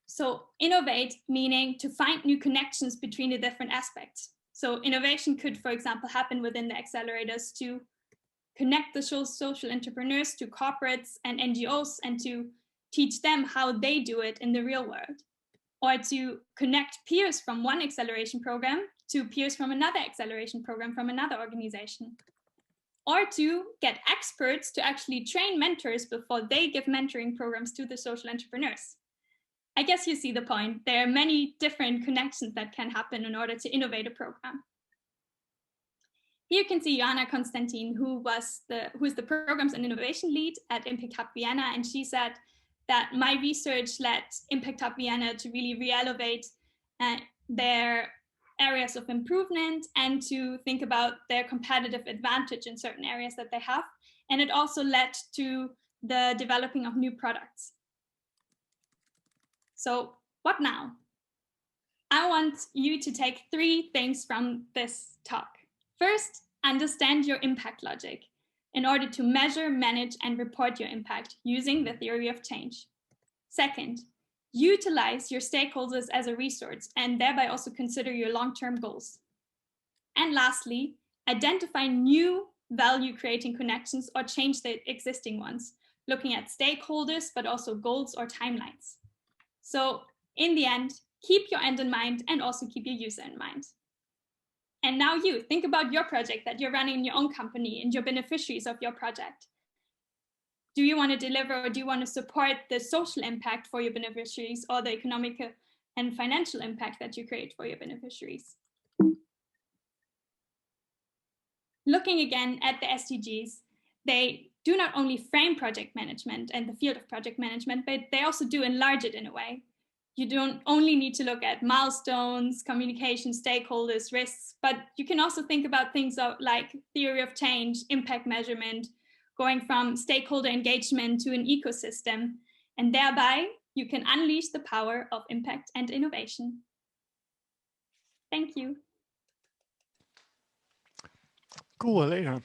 Speaker 13: So innovate meaning to find new connections between the different aspects. So innovation could, for example, happen within the accelerators to connect the social entrepreneurs to corporates and NGOs and to teach them how they do it in the real world, or to connect peers from one acceleration program to peers from another acceleration program from another organization, or to get experts to actually train mentors before they give mentoring programs to the social entrepreneurs. I guess you see the point. There are many different connections that can happen in order to innovate a program. Here you can see Joanna Konstantin, who is the Programs and Innovation Lead at Impact Hub Vienna, and she said that my research led Impact Hub Vienna to really re-elevate their areas of improvement and to think about their competitive advantage in certain areas that they have. And it also led to the developing of new products. So what now? I want you to take 3 things from this talk. First, understand your impact logic in order to measure, manage, and report your impact using the theory of change. Second, utilize your stakeholders as a resource and thereby also consider your long-term goals. And lastly, identify new value-creating connections or change the existing ones, looking at stakeholders, but also goals or timelines. So in the end, keep your end in mind and also keep your user in mind. And now you think about your project that you're running in your own company and your beneficiaries of your project. Do you want to deliver or do you want to support the social impact for your beneficiaries or the economic and financial impact that you create for your beneficiaries? Looking again at the SDGs, they do not only frame project management and the field of project management, but they also do enlarge it in a way. You don't only need to look at milestones, communication, stakeholders, risks, but you can also think about things like theory of change, impact measurement, going from stakeholder engagement to an ecosystem, and thereby you can unleash the power of impact and innovation. Thank you.
Speaker 4: Cool, Helena.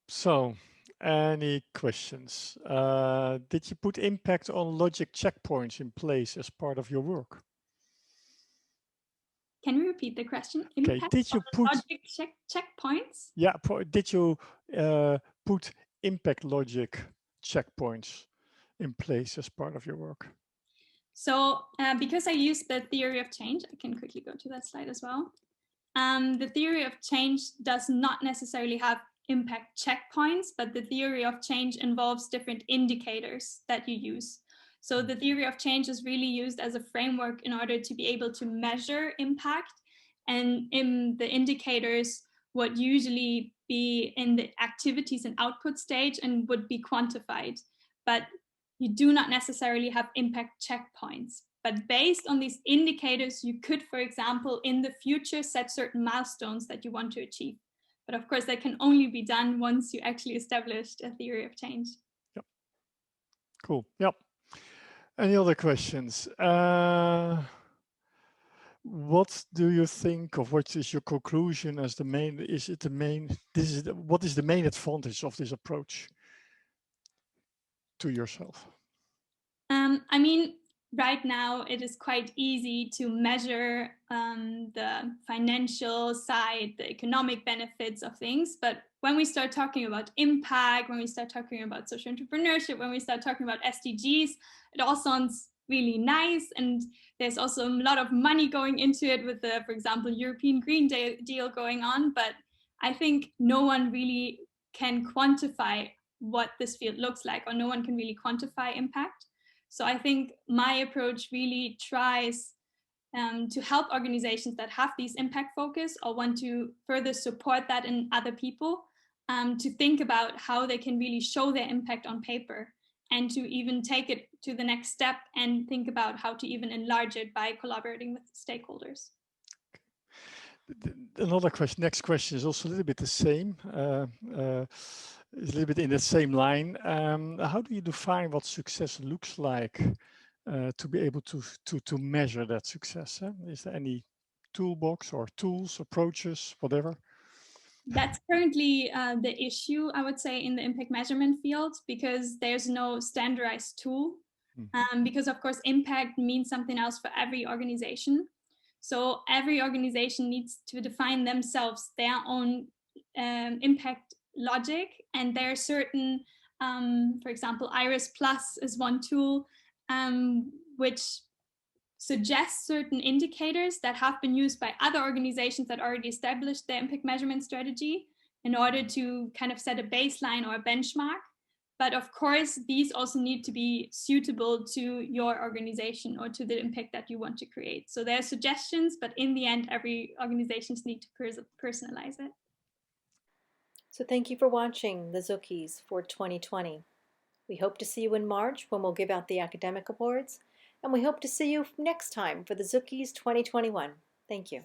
Speaker 4: So, any questions? Did you put impact on logic checkpoints in place as part of your work?
Speaker 13: Can you repeat the question?
Speaker 4: Okay,
Speaker 13: Impact
Speaker 4: did you put
Speaker 13: logic checkpoints?
Speaker 4: Yeah, did you put impact logic checkpoints in place as part of your work?
Speaker 13: So because I used the theory of change, I can quickly go to that slide as well. The theory of change does not necessarily have impact checkpoints, but the theory of change involves different indicators that you use. So the theory of change is really used as a framework in order to be able to measure impact, and in the indicators would usually be in the activities and output stage and would be quantified. But you do not necessarily have impact checkpoints. But based on these indicators, you could, for example, in the future, set certain milestones that you want to achieve. But of course, that can only be done once you actually established a theory of change.
Speaker 4: Yep. Cool. Yep. Any other questions? What do you think of? What is your conclusion as the main? Is it the main? What is the main advantage of this approach to yourself?
Speaker 13: I mean, right now it is quite easy to measure the financial side, the economic benefits of things. But when we start talking about impact, when we start talking about social entrepreneurship, when we start talking about SDGs, it all sounds really nice. And there's also a lot of money going into it with the, for example, European Green Deal going on. But I think no one really can quantify what this field looks like, or no one can really quantify impact. So I think my approach really tries to help organizations that have these impact focus or want to further support that in other people, to think about how they can really show their impact on paper, and to even take it to the next step and think about how to even enlarge it by collaborating with stakeholders.
Speaker 4: Another question, next question is also a little bit the same. Is a little bit in the same line. How do you define what success looks like to be able to measure that success? Is there any toolbox or tools, approaches, whatever?
Speaker 13: That's currently the issue, I would say, in the impact measurement field, because there's no standardized tool. Because of course, impact means something else for every organization. So every organization needs to define themselves their own impact logic, and there are certain, for example, Iris Plus is one tool which suggests certain indicators that have been used by other organizations that already established their impact measurement strategy in order to kind of set a baseline or a benchmark. But of course, these also need to be suitable to your organization or to the impact that you want to create. So there are suggestions, but in the end, every organizations need to personalize it.
Speaker 1: So thank you for watching the Zoekies for 2020. We hope to see you in March when we'll give out the academic awards, and we hope to see you next time for the Zoekies 2021. Thank you.